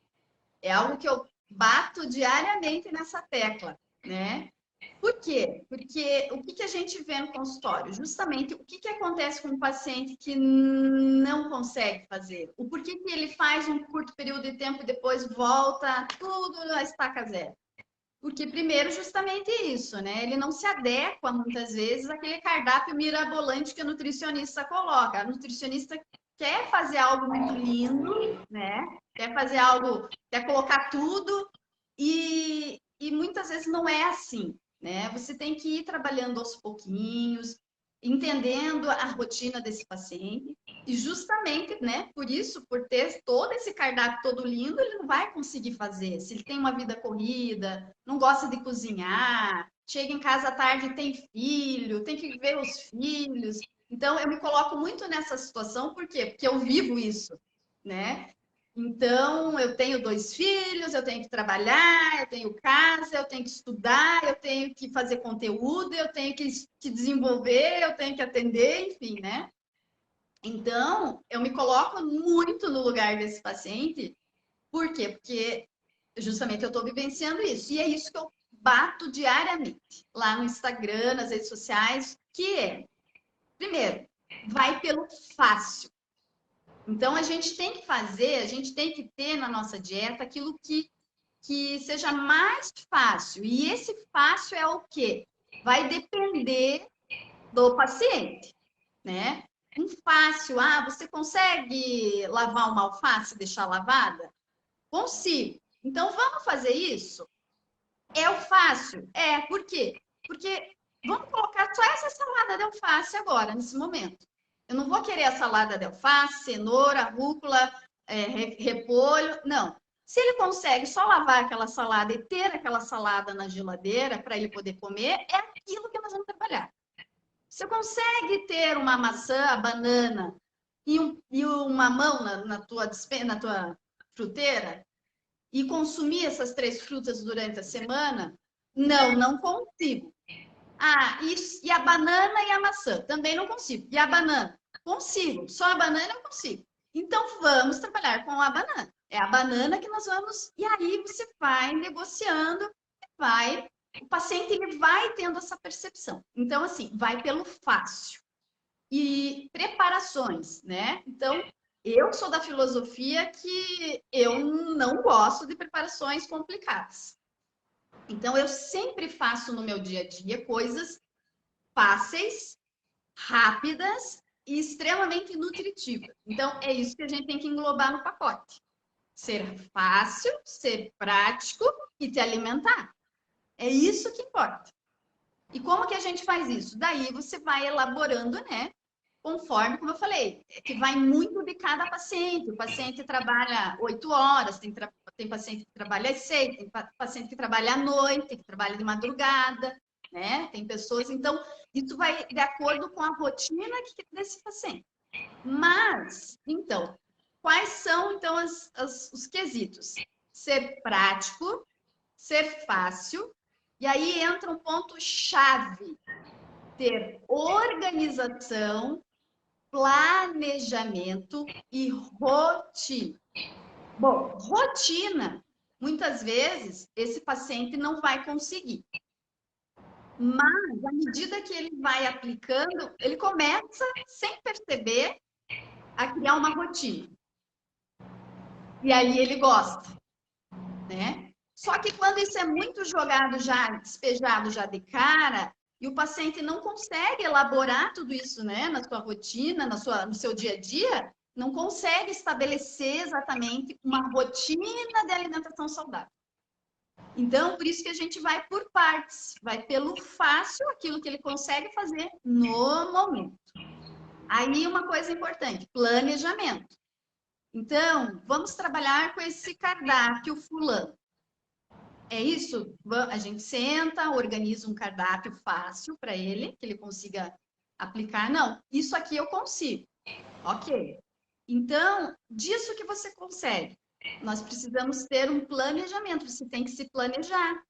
S2: É algo que eu bato diariamente nessa tecla, né? Por quê? Porque o que a gente vê no consultório? Justamente o que acontece com um paciente que não consegue fazer? O porquê que ele faz um curto período de tempo e depois volta tudo a estaca zero? Porque, primeiro, justamente isso, né? Ele não se adequa, muitas vezes, àquele cardápio mirabolante que a nutricionista coloca. A nutricionista quer fazer algo muito lindo, né? Quer fazer algo, quer colocar tudo, e muitas vezes não é assim, né? Você tem que ir trabalhando aos pouquinhos, entendendo a rotina desse paciente. E justamente, né, por isso, por ter todo esse cardápio todo lindo, ele não vai conseguir fazer. Se ele tem uma vida corrida, não gosta de cozinhar, chega em casa à tarde e tem filho, tem que ver os filhos. Então, eu me coloco muito nessa situação, por quê? Porque eu vivo isso, né? Então, eu tenho 2 filhos, eu tenho que trabalhar, eu tenho casa, eu tenho que estudar, eu tenho que fazer conteúdo, eu tenho que desenvolver, eu tenho que atender, enfim, né? Então, eu me coloco muito no lugar desse paciente. Por quê? Porque justamente eu estou vivenciando isso. E é isso que eu bato diariamente lá no Instagram, nas redes sociais, que é, primeiro, vai pelo fácil. Então, a gente tem que fazer, a gente tem que ter na nossa dieta aquilo que seja mais fácil. E esse fácil é o quê? Vai depender do paciente, né? Um fácil, você consegue lavar uma alface e deixar lavada? Consigo. Então, vamos fazer isso? É o fácil? É, por quê? Porque vamos colocar só essa salada de alface agora, nesse momento. Eu não vou querer a salada de alface, cenoura, rúcula, repolho, não. Se ele consegue só lavar aquela salada e ter aquela salada na geladeira para ele poder comer, é aquilo que nós vamos trabalhar. Você consegue ter uma maçã, a banana e um mamão na tua fruteira e consumir essas 3 frutas durante a semana? Não, não consigo. E a banana e a maçã? Também não consigo. E a banana? Consigo. Só a banana eu consigo. Então vamos trabalhar com a banana. É a banana que nós vamos. E aí você vai negociando, vai. O paciente ele vai tendo essa percepção. Então, assim, vai pelo fácil. E preparações, né? Então, eu sou da filosofia que eu não gosto de preparações complicadas. Então, eu sempre faço no meu dia a dia coisas fáceis, rápidas e extremamente nutritivas. Então, é isso que a gente tem que englobar no pacote. Ser fácil, ser prático e te alimentar. É isso que importa. E como que a gente faz isso? Daí você vai elaborando, né? Conforme, como eu falei, que vai muito de cada paciente. O paciente trabalha 8 horas, tem paciente que trabalha às 6, tem paciente que trabalha à noite, que trabalha de madrugada, né? Tem pessoas, então, isso vai de acordo com a rotina desse paciente. Mas, então, quais são, então, os quesitos? Ser prático, ser fácil, e aí entra um ponto-chave, ter organização, planejamento e rotina. Bom, rotina, muitas vezes, esse paciente não vai conseguir. Mas, à medida que ele vai aplicando, ele começa, sem perceber, a criar uma rotina. E aí ele gosta, né? Só que quando isso é muito jogado já, despejado já de cara, e o paciente não consegue elaborar tudo isso, né, na sua rotina, no seu dia a dia, não consegue estabelecer exatamente uma rotina de alimentação saudável. Então, por isso que a gente vai por partes, vai pelo fácil, aquilo que ele consegue fazer no momento. Aí, uma coisa importante, planejamento. Então, vamos trabalhar com esse cardápio fulano. É isso? A gente senta, organiza um cardápio fácil para ele, que ele consiga aplicar. Não, isso aqui eu consigo. Ok. Então, disso que você consegue, nós precisamos ter um planejamento, você tem que se planejar.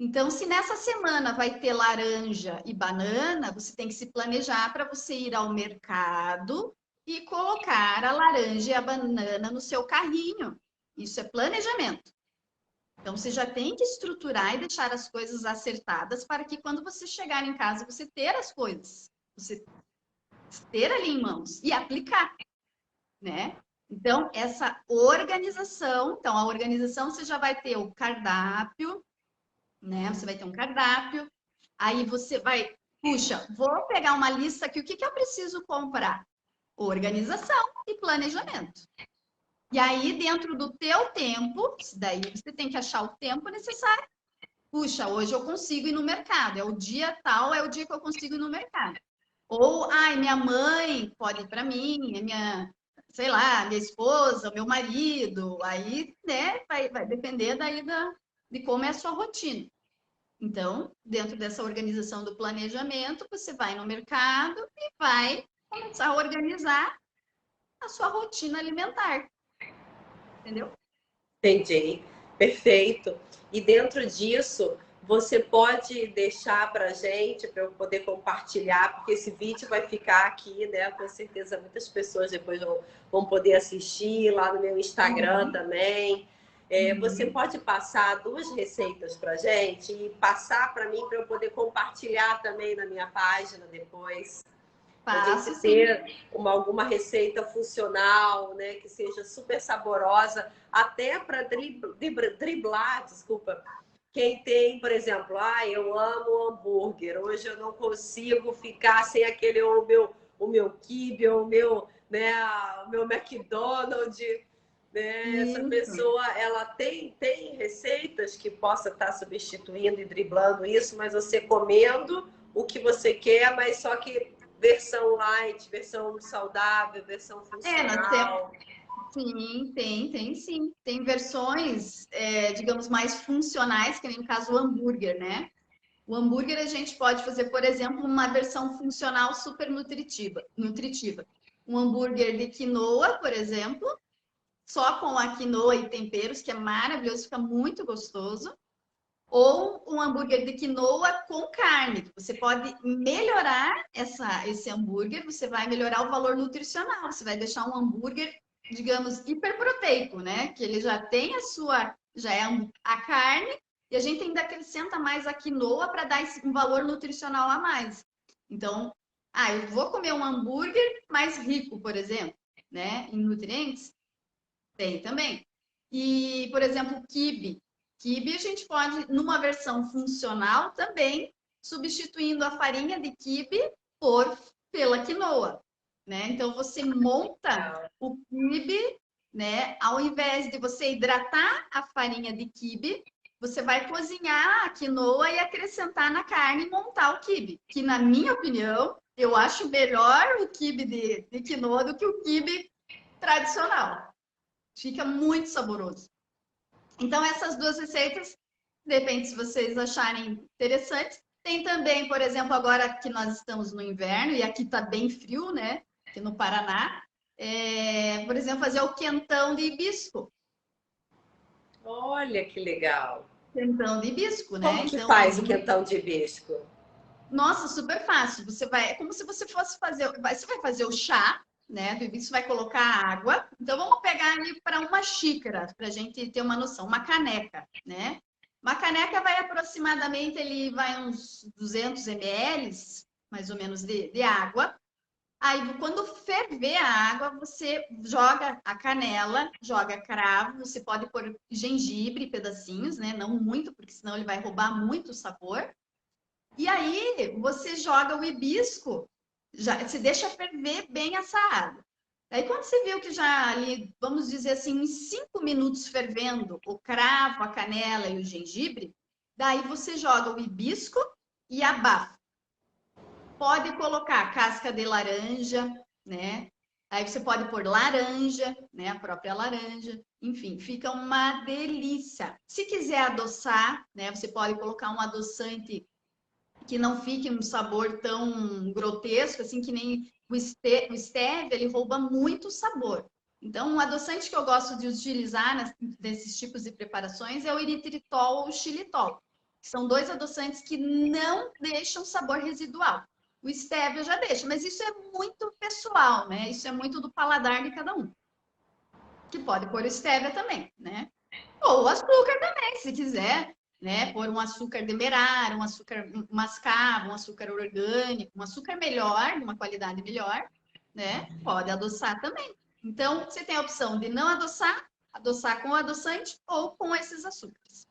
S2: Então, se nessa semana vai ter laranja e banana, você tem que se planejar para você ir ao mercado e colocar a laranja e a banana no seu carrinho. Isso é planejamento. Então, você já tem que estruturar e deixar as coisas acertadas para que quando você chegar em casa, você ter as coisas, você ter ali em mãos e aplicar, né? Então, essa organização, então a organização você já vai ter o cardápio, né? Você vai ter um cardápio, aí você vai, puxa, vou pegar uma lista aqui, o que que eu preciso comprar? Organização e planejamento. E aí, dentro do teu tempo, daí você tem que achar o tempo necessário. Puxa, hoje eu consigo ir no mercado, é o dia tal, é o dia que eu consigo ir no mercado. Ou, ai, minha mãe pode ir para mim, é minha, sei lá, minha esposa, meu marido, aí, né, vai depender daí de como é a sua rotina. Então, dentro dessa organização do planejamento, você vai no mercado e vai começar a organizar a sua rotina alimentar, entendeu?
S1: Entendi. Perfeito. E dentro disso, você pode deixar para gente, para eu poder compartilhar, porque esse vídeo vai ficar aqui, né? Com certeza muitas pessoas depois vão poder assistir lá no meu Instagram
S2: Uhum.
S1: também. Você
S2: Uhum.
S1: pode passar 2 receitas para gente e passar para mim para eu poder compartilhar também na minha página depois. A gente
S2: Passo sim.
S1: ter alguma receita funcional, né, que seja super saborosa, até para driblar, desculpa, quem tem, por exemplo, eu amo hambúrguer, hoje eu não consigo ficar sem aquele, o meu quibe, né, o meu McDonald's, né? Essa
S2: Isso.
S1: pessoa, ela tem receitas que possa estar substituindo e driblando isso, mas você comendo o que você quer, mas só que versão light, versão saudável, versão
S2: Nós temos.
S1: funcional.
S2: Sim, tem sim. Tem versões, digamos, mais funcionais, que nem no caso o hambúrguer, né? O hambúrguer a gente pode fazer, por exemplo, uma versão funcional super nutritiva. Um hambúrguer de quinoa, por exemplo, só com a quinoa e temperos, que é maravilhoso, fica muito gostoso. Ou um hambúrguer de quinoa com carne. Você pode melhorar esse hambúrguer, você vai melhorar o valor nutricional. Você vai deixar um hambúrguer, digamos, hiperproteico, né? Que ele já tem já é a carne, e a gente ainda acrescenta mais a quinoa para dar um valor nutricional a mais. Então, eu vou comer um hambúrguer mais rico, por exemplo, né? Em nutrientes. Tem também. E, por exemplo, quibe. Quibe a gente pode, numa versão funcional também, substituindo a farinha de quibe pela quinoa, né? Então você monta o quibe, né? Ao invés de você hidratar a farinha de quibe, você vai cozinhar a quinoa e acrescentar na carne e montar o quibe. Que na minha opinião, eu acho melhor o quibe de quinoa do que o quibe tradicional. Fica muito saboroso. Então, essas 2 receitas, depende se vocês acharem interessantes. Tem também, por exemplo, agora que nós estamos no inverno e aqui está bem frio, né? Aqui no Paraná. Por exemplo, fazer o quentão de hibisco.
S1: Olha que legal.
S2: Quentão de hibisco,
S1: Como
S2: né?
S1: que
S2: Então,
S1: faz o quentão de hibisco?
S2: nossa, super fácil. É como se você fosse você vai fazer o chá, né? Do hibisco, vai colocar água. Então, vamos pegar ali para uma xícara, para a gente ter uma noção, uma caneca, né? Uma caneca vai aproximadamente, ele vai uns 200 ml, mais ou menos, de água. Aí, quando ferver a água, você joga a canela, joga cravo, você pode pôr gengibre, pedacinhos, né? Não muito, porque senão ele vai roubar muito o sabor. E aí você joga o hibisco, já se deixa ferver bem essa água. Aí quando você viu que já ali, vamos dizer assim, em 5 minutos fervendo o cravo, a canela e o gengibre, daí você joga o hibisco e abafa. Pode colocar casca de laranja, né? Aí você pode pôr laranja, né? A própria laranja. Enfim, fica uma delícia. Se quiser adoçar, né? Você pode colocar um adoçante que não fique um sabor tão grotesco, assim, que nem o stevia, ele rouba muito sabor. Então, um adoçante que eu gosto de utilizar nesses tipos de preparações é o eritritol ou o xilitol. São 2 adoçantes que não deixam sabor residual. O stevia já deixa, mas isso é muito pessoal, né? Isso é muito do paladar de cada um. Que pode pôr o stevia também, né? Ou o açúcar também, se quiser, né? Pôr um açúcar demerara, um açúcar mascavo, um açúcar orgânico, um açúcar melhor, de uma qualidade melhor, né? Pode adoçar também. Então, você tem a opção de não adoçar, adoçar com adoçante ou com esses açúcares.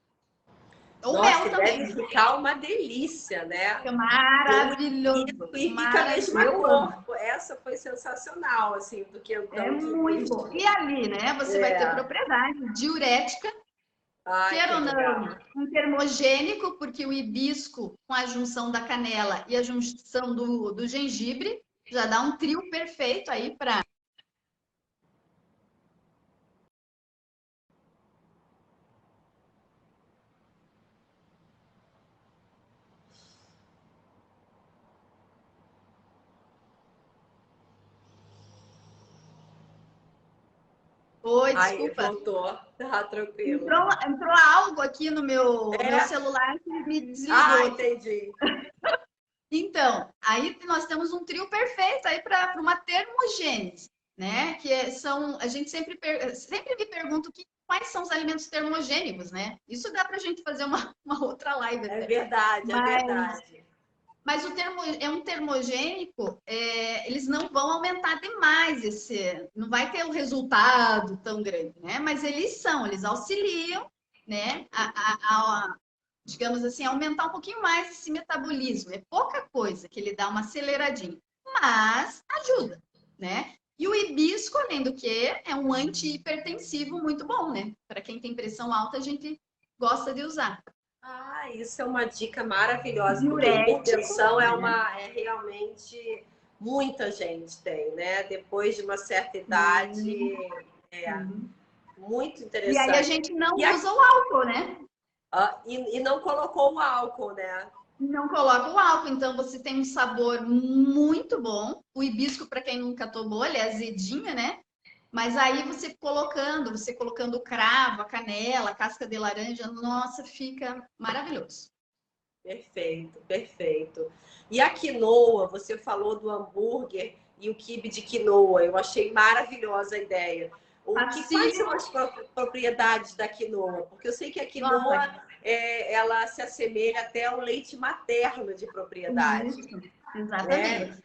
S2: Ou
S1: Nossa,
S2: mel
S1: e deve
S2: também.
S1: ficar uma delícia, né?
S2: Fica
S1: Tem
S2: maravilhoso.
S1: e fica a mesma
S2: Eu amo.
S1: cor. Essa foi sensacional, assim, do
S2: É
S1: quentão de
S2: muito bom. E ali, né, você vai ter
S1: É.
S2: propriedade diurética,
S1: Ai,
S2: quer
S1: que
S2: ou
S1: legal.
S2: não, um termogênico, porque o hibisco, com a junção da canela e a junção do gengibre, já dá um trio perfeito aí para. Oi,
S1: Aí,
S2: desculpa.
S1: voltou. Tá tranquilo.
S2: Entrou algo aqui no meu
S1: É.
S2: celular que me
S1: Ah,
S2: desligou.
S1: entendi.
S2: Então, aí nós temos um trio perfeito aí para uma termogênese, né? A gente sempre me pergunta quais são os alimentos termogênicos, né? Isso dá para a gente fazer uma outra live
S1: É
S2: até.
S1: verdade, é
S2: Mas,
S1: verdade.
S2: mas é um termogênico, eles não vão aumentar demais não vai ter um resultado tão grande, né? Mas eles auxiliam, né? Digamos assim, aumentar um pouquinho mais esse metabolismo. É pouca coisa que ele dá uma aceleradinha, mas ajuda, né? E o hibisco, além do que, é um antihipertensivo muito bom, né? Para quem tem pressão alta, a gente gosta de usar.
S1: Ah, isso é uma dica maravilhosa, porque a
S2: Diurético,
S1: hipertensão
S2: né?
S1: é realmente muita gente tem, né? Depois de uma certa idade,
S2: Sim,
S1: é
S2: sim.
S1: muito
S2: E aí a
S1: interessante.
S2: gente não
S1: E,
S2: usa o álcool, né?
S1: e não colocou o álcool, né?
S2: Não coloca o álcool, então você tem um sabor muito bom. O hibisco, para quem nunca tomou, ele é azedinho, né? Mas aí você colocando o cravo, a canela, a casca de laranja, nossa, fica maravilhoso.
S1: Perfeito, perfeito. E a quinoa, você falou do hambúrguer e o quibe de quinoa. Eu achei maravilhosa a ideia. Quais são
S2: Facílimo.
S1: as propriedades da quinoa? Porque eu sei que a
S2: Nossa,
S1: quinoa ela se assemelha até ao leite materno de propriedade,
S2: isso,
S1: né?
S2: exatamente.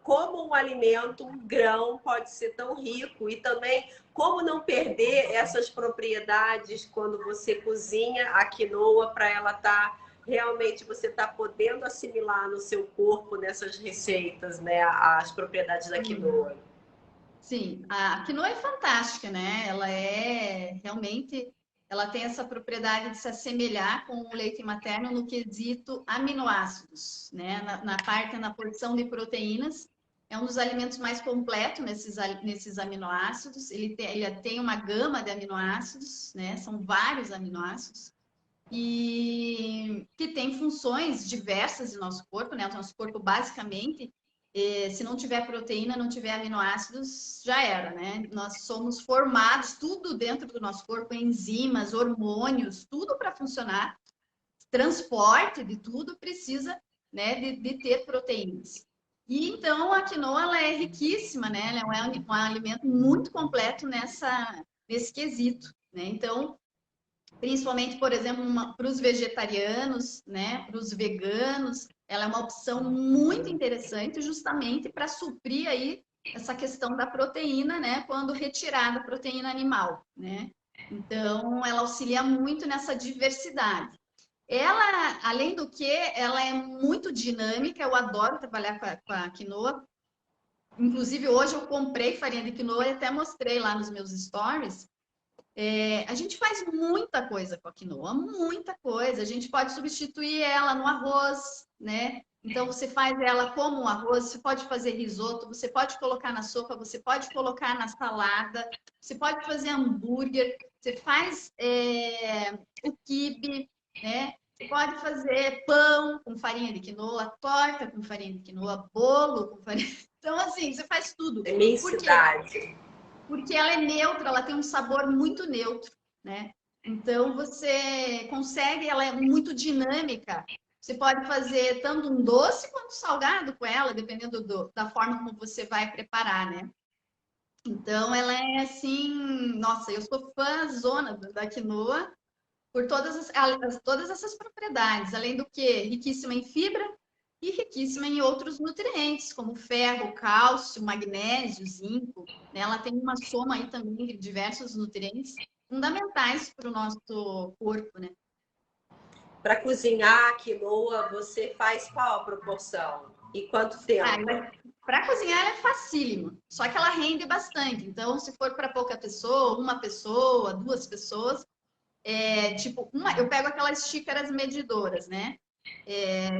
S1: Como um alimento, um grão pode ser tão rico e também como não perder essas propriedades quando você cozinha a quinoa para ela estar realmente você está podendo assimilar no seu corpo nessas receitas, né, as propriedades da quinoa.
S2: Sim, a quinoa é fantástica, né? Ela é realmente, ela tem essa propriedade de se assemelhar com o leite materno no quesito aminoácidos, né? Na porção de proteínas, é um dos alimentos mais completos nesses aminoácidos. Ele tem uma gama de aminoácidos, né? São vários aminoácidos e que tem funções diversas no nosso corpo, né? O nosso corpo basicamente se não tiver proteína, não tiver aminoácidos, já era, né? Nós somos formados, tudo dentro do nosso corpo, enzimas, hormônios, tudo para funcionar, transporte de tudo precisa, né, de ter proteínas. E então a quinoa ela é riquíssima, né? Ela é um alimento muito completo nesse quesito, né? Então, principalmente, por exemplo, para os vegetarianos, né, para os veganos, ela é uma opção muito interessante justamente para suprir aí essa questão da proteína, né, quando retirada a proteína animal, né? Então, ela auxilia muito nessa diversidade. Ela, além do que, ela é muito dinâmica, eu adoro trabalhar com a quinoa. Inclusive, hoje eu comprei farinha de quinoa e até mostrei lá nos meus stories. A gente faz muita coisa com a quinoa, muita coisa. A gente pode substituir ela no arroz, né? Então você faz ela como um arroz, você pode fazer risoto, você pode colocar na sopa, você pode colocar na salada, você pode fazer hambúrguer, você faz o quibe, né? Você pode fazer pão com farinha de quinoa, torta com farinha de quinoa, bolo com farinha. Então, assim, você faz tudo. Por quê?
S1: Imensidade.
S2: Porque ela é neutra, ela tem um sabor muito neutro, né? Então você consegue, ela é muito dinâmica. Você pode fazer tanto um doce quanto salgado com ela, dependendo da forma como você vai preparar, né? Então, ela é assim, nossa, eu sou fãzona da quinoa por todas essas propriedades, além do que riquíssima em fibra e riquíssima em outros nutrientes, como ferro, cálcio, magnésio, zinco, né? Ela tem uma soma aí também de diversos nutrientes fundamentais para o nosso corpo, né?
S1: Para cozinhar a quinoa, você faz qual a proporção? E quanto tempo?
S2: Para cozinhar ela é facílimo, só que ela rende bastante. Então, se for para pouca pessoa, uma pessoa, duas pessoas, tipo, eu pego aquelas xícaras medidoras, né?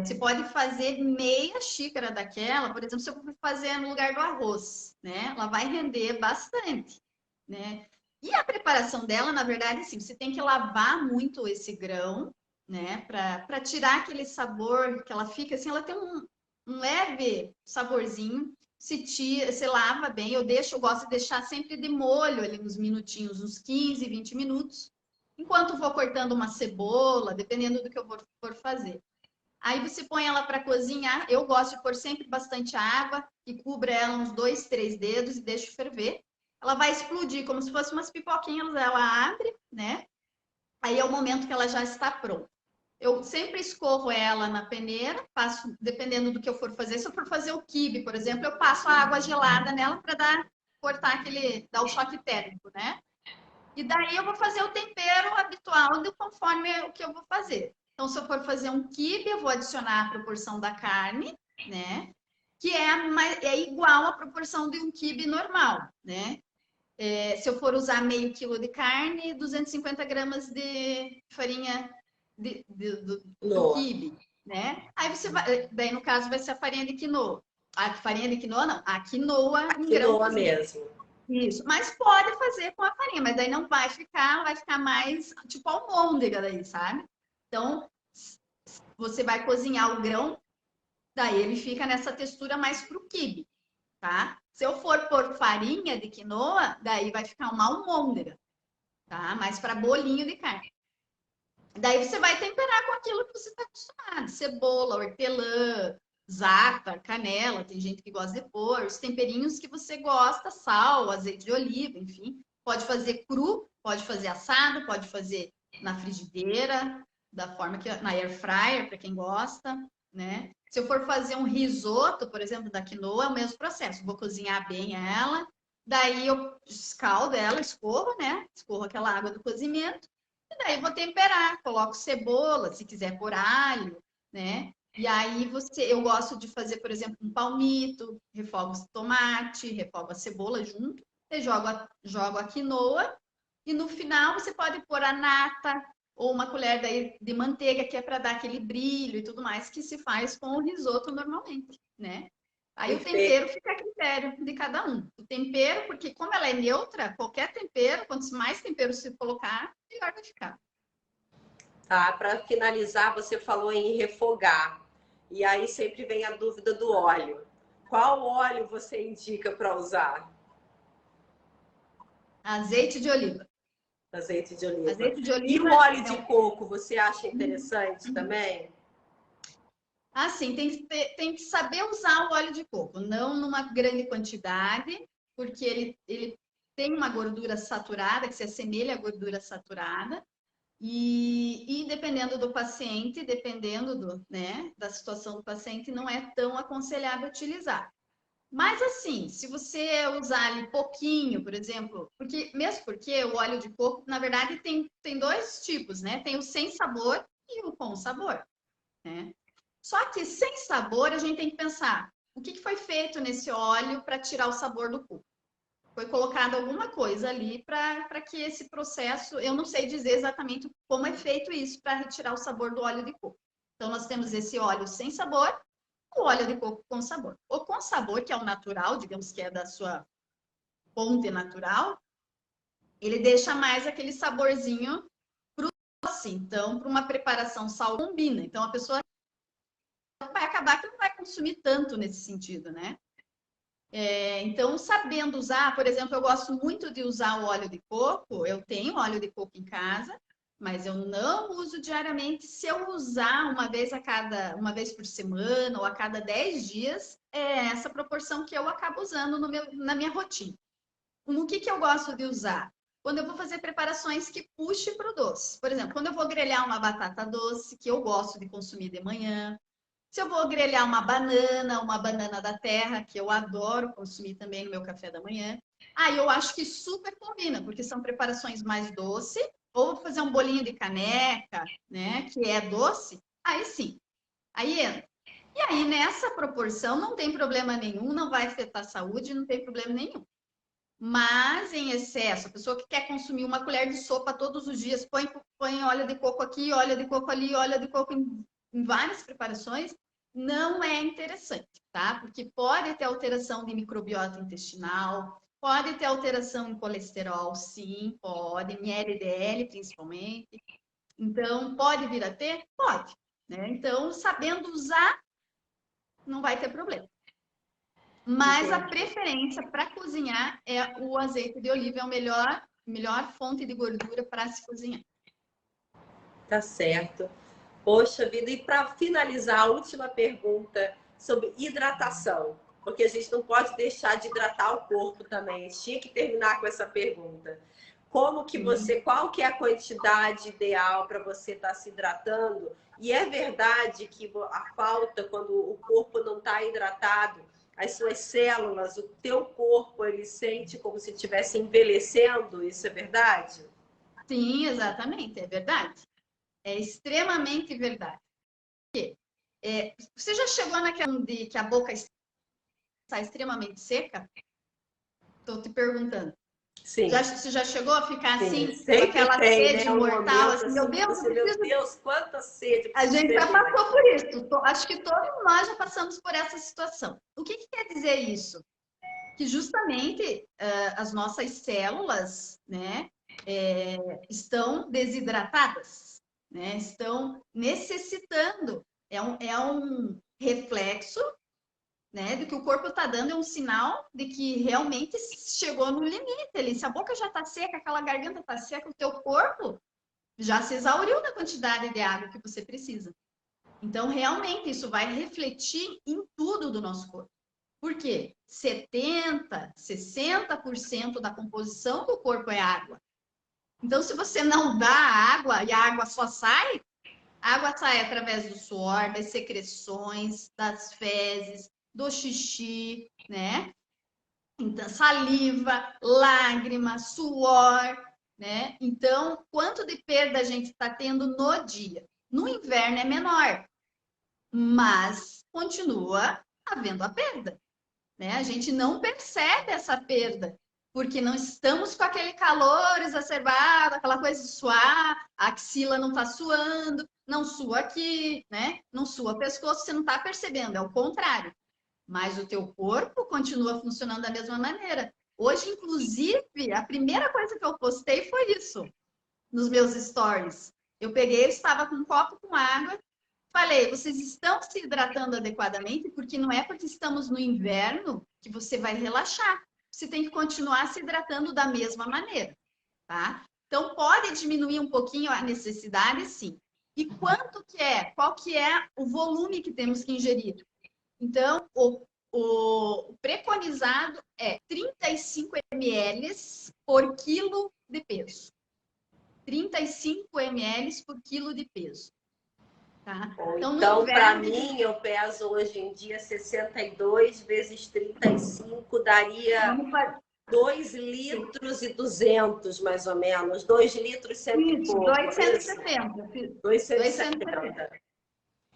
S2: Você pode fazer meia xícara daquela, por exemplo, se eu for fazer no lugar do arroz, né? Ela vai render bastante, né? E a preparação dela, na verdade, assim, você tem que lavar muito esse grão, né? Para tirar aquele sabor que ela fica, assim, ela tem um leve saborzinho. Se lava bem, eu gosto de deixar sempre de molho ali uns minutinhos, uns 15, 20 minutos, enquanto vou cortando uma cebola, dependendo do que eu for fazer. Aí você põe ela para cozinhar. Eu gosto de pôr sempre bastante água, que cubra ela uns 2, 3 dedos e deixo ferver. Ela vai explodir como se fosse umas pipoquinhas, ela abre, né? Aí é o momento que ela já está pronta. Eu sempre escorro ela na peneira, passo, dependendo do que eu for fazer. Se eu for fazer o quibe, por exemplo, eu passo a água gelada nela para dar o choque térmico, né? E daí eu vou fazer o tempero habitual conforme o que eu vou fazer. Então, se eu for fazer um quibe, eu vou adicionar a proporção da carne, né? Que é igual à proporção de um quibe normal, né? Se eu for usar meio quilo de carne, 250 gramas de farinha do
S1: Quinoa.
S2: quibe, né? Aí você vai, daí no caso vai ser a farinha de quinoa. A farinha de quinoa não, a quinoa em grão
S1: Quinoa
S2: cozido.
S1: mesmo.
S2: Isso, mas pode fazer com a farinha, mas daí não vai ficar mais tipo almôndega daí, sabe? Então, você vai cozinhar o grão, daí ele fica nessa textura mais pro quibe, tá? Se eu for pôr farinha de quinoa, daí vai ficar uma almôndega, tá? Mais para bolinho de carne. Daí você vai temperar com aquilo que você está acostumado: cebola, hortelã, za'atar, canela. Tem gente que gosta de pôr os temperinhos que você gosta, sal, azeite de oliva, enfim. Pode fazer cru, pode fazer assado, pode fazer na frigideira, da forma que na air fryer, para quem gosta, né? Se eu for fazer um risoto, por exemplo, da quinoa, é o mesmo processo. Vou cozinhar bem ela, daí eu escaldo ela, escorro, né? Escorro aquela água do cozimento. E daí vou temperar, coloco cebola, se quiser pôr alho, né? E aí eu gosto de fazer, por exemplo, um palmito, refogo o tomate, refogo a cebola junto, e jogo a quinoa, e no final você pode pôr a nata ou uma colher daí de manteiga, que é para dar aquele brilho e tudo mais que se faz com o risoto normalmente, né? Aí o
S1: Perfeito.
S2: tempero fica a critério de cada um. O tempero, porque como ela é neutra, qualquer tempero, quanto mais tempero você colocar, melhor vai ficar.
S1: Tá? Para finalizar, você falou em refogar. E aí sempre vem a dúvida do óleo. Qual óleo você indica para usar?
S2: Azeite de oliva.
S1: Azeite de oliva.
S2: Azeite de
S1: E o
S2: oliva
S1: óleo
S2: é
S1: de
S2: um.
S1: coco, você acha interessante também?
S2: Assim, tem que saber usar o óleo de coco, não numa grande quantidade, porque ele tem uma gordura saturada, que se assemelha à gordura saturada, e dependendo do paciente, dependendo né, da situação do paciente, não é tão aconselhável utilizar. Mas assim, se você usar ali pouquinho, por exemplo, mesmo porque o óleo de coco, na verdade, tem dois tipos, né? Tem o sem sabor e o com sabor, né? Só que sem sabor, a gente tem que pensar o que foi feito nesse óleo para tirar o sabor do coco. Foi colocado alguma coisa ali para que esse processo, eu não sei dizer exatamente como é feito isso para retirar o sabor do óleo de coco. Então, nós temos esse óleo sem sabor, o óleo de coco com sabor. O com sabor, que é o natural, digamos que é da sua fonte natural, ele deixa mais aquele saborzinho doce. Então, para uma preparação sal combina. Então, a pessoa vai acabar que não vai consumir tanto nesse sentido, né? Então, sabendo usar, por exemplo, eu gosto muito de usar o óleo de coco. Eu tenho óleo de coco em casa, mas eu não uso diariamente. Se eu usar uma vez por semana ou a cada 10 dias, é essa proporção que eu acabo usando na minha rotina. O que eu gosto de usar? Quando eu vou fazer preparações que puxe para o doce. Por exemplo, quando eu vou grelhar uma batata doce, que eu gosto de consumir de manhã. Se eu vou grelhar uma banana da terra, que eu adoro consumir também no meu café da manhã. Aí eu acho que super combina, porque são preparações mais doces. Ou vou fazer um bolinho de caneca, né, que é doce. Aí sim, aí entra. E aí, nessa proporção, não tem problema nenhum, não vai afetar a saúde, não tem problema nenhum. Mas em excesso, a pessoa que quer consumir uma colher de sopa todos os dias, põe óleo de coco aqui, óleo de coco ali, óleo de coco em várias preparações, não é interessante, tá? Porque pode ter alteração de microbiota intestinal, pode ter alteração em colesterol, sim, pode, em LDL principalmente. Então, pode vir a ter? Pode, né? Então, sabendo usar, não vai ter problema. Mas a preferência para cozinhar é o azeite de oliva, é a melhor fonte de gordura para se cozinhar.
S1: Tá certo. Poxa vida, e para finalizar, a última pergunta sobre hidratação, porque a gente não pode deixar de hidratar o corpo também. A gente tinha que terminar com essa pergunta. Como que você, qual que é a quantidade ideal para você estar se hidratando? E é verdade que a falta, quando o corpo não está hidratado, as suas células, o teu corpo, ele sente como se estivesse envelhecendo? Isso é verdade?
S2: Sim, exatamente, é verdade. É extremamente verdade. Você já chegou naquela de que a boca está extremamente seca? Estou te perguntando.
S1: Sim.
S2: Você já chegou a ficar assim,
S1: com
S2: aquela
S1: tem,
S2: sede
S1: né?
S2: mortal? Assim,
S1: assim,
S2: meu Deus,
S1: você, meu Deus, quanta sede.
S2: A gente já passou por isso. Acho que todos nós já passamos por essa situação. O que quer dizer isso? Que justamente as nossas células, né, estão desidratadas, né, estão necessitando. É um reflexo, né, do que o corpo está dando, é um sinal de que realmente chegou no limite ali. Se a boca já está seca, aquela garganta está seca, o teu corpo já se exauriu da quantidade de água que você precisa. Então, realmente, isso vai refletir em tudo do nosso corpo. Por quê? 70%, 60% da composição do corpo é água. Então, se você não dá água e a água só sai, a água sai através do suor, das secreções, das fezes, do xixi, né? Então, saliva, lágrima, suor, né? Então, quanto de perda a gente está tendo no dia? No inverno é menor, mas continua havendo a perda, né? A gente não percebe essa perda, porque não estamos com aquele calor exacerbado, aquela coisa de suar, a axila não está suando, não sua aqui, né? Não sua o pescoço, você não está percebendo, é o contrário. Mas o teu corpo continua funcionando da mesma maneira. Hoje, inclusive, a primeira coisa que eu postei foi isso, nos meus stories. Eu peguei, eu estava com um copo com água, falei, vocês estão se hidratando adequadamente, porque não é porque estamos no inverno que você vai relaxar. Você tem que continuar se hidratando da mesma maneira, tá? Então, pode diminuir um pouquinho a necessidade, sim. E quanto que é? Qual que é o volume que temos que ingerir? Então, o preconizado é 35 ml por quilo de peso. 35 ml por quilo de peso. Tá?
S1: Então, para mim, eu peso hoje em dia 62 vezes 35, daria 2 litros e 200, mais ou menos. 2 litros sempre
S2: isso,
S1: pouco.
S2: 270.
S1: 270.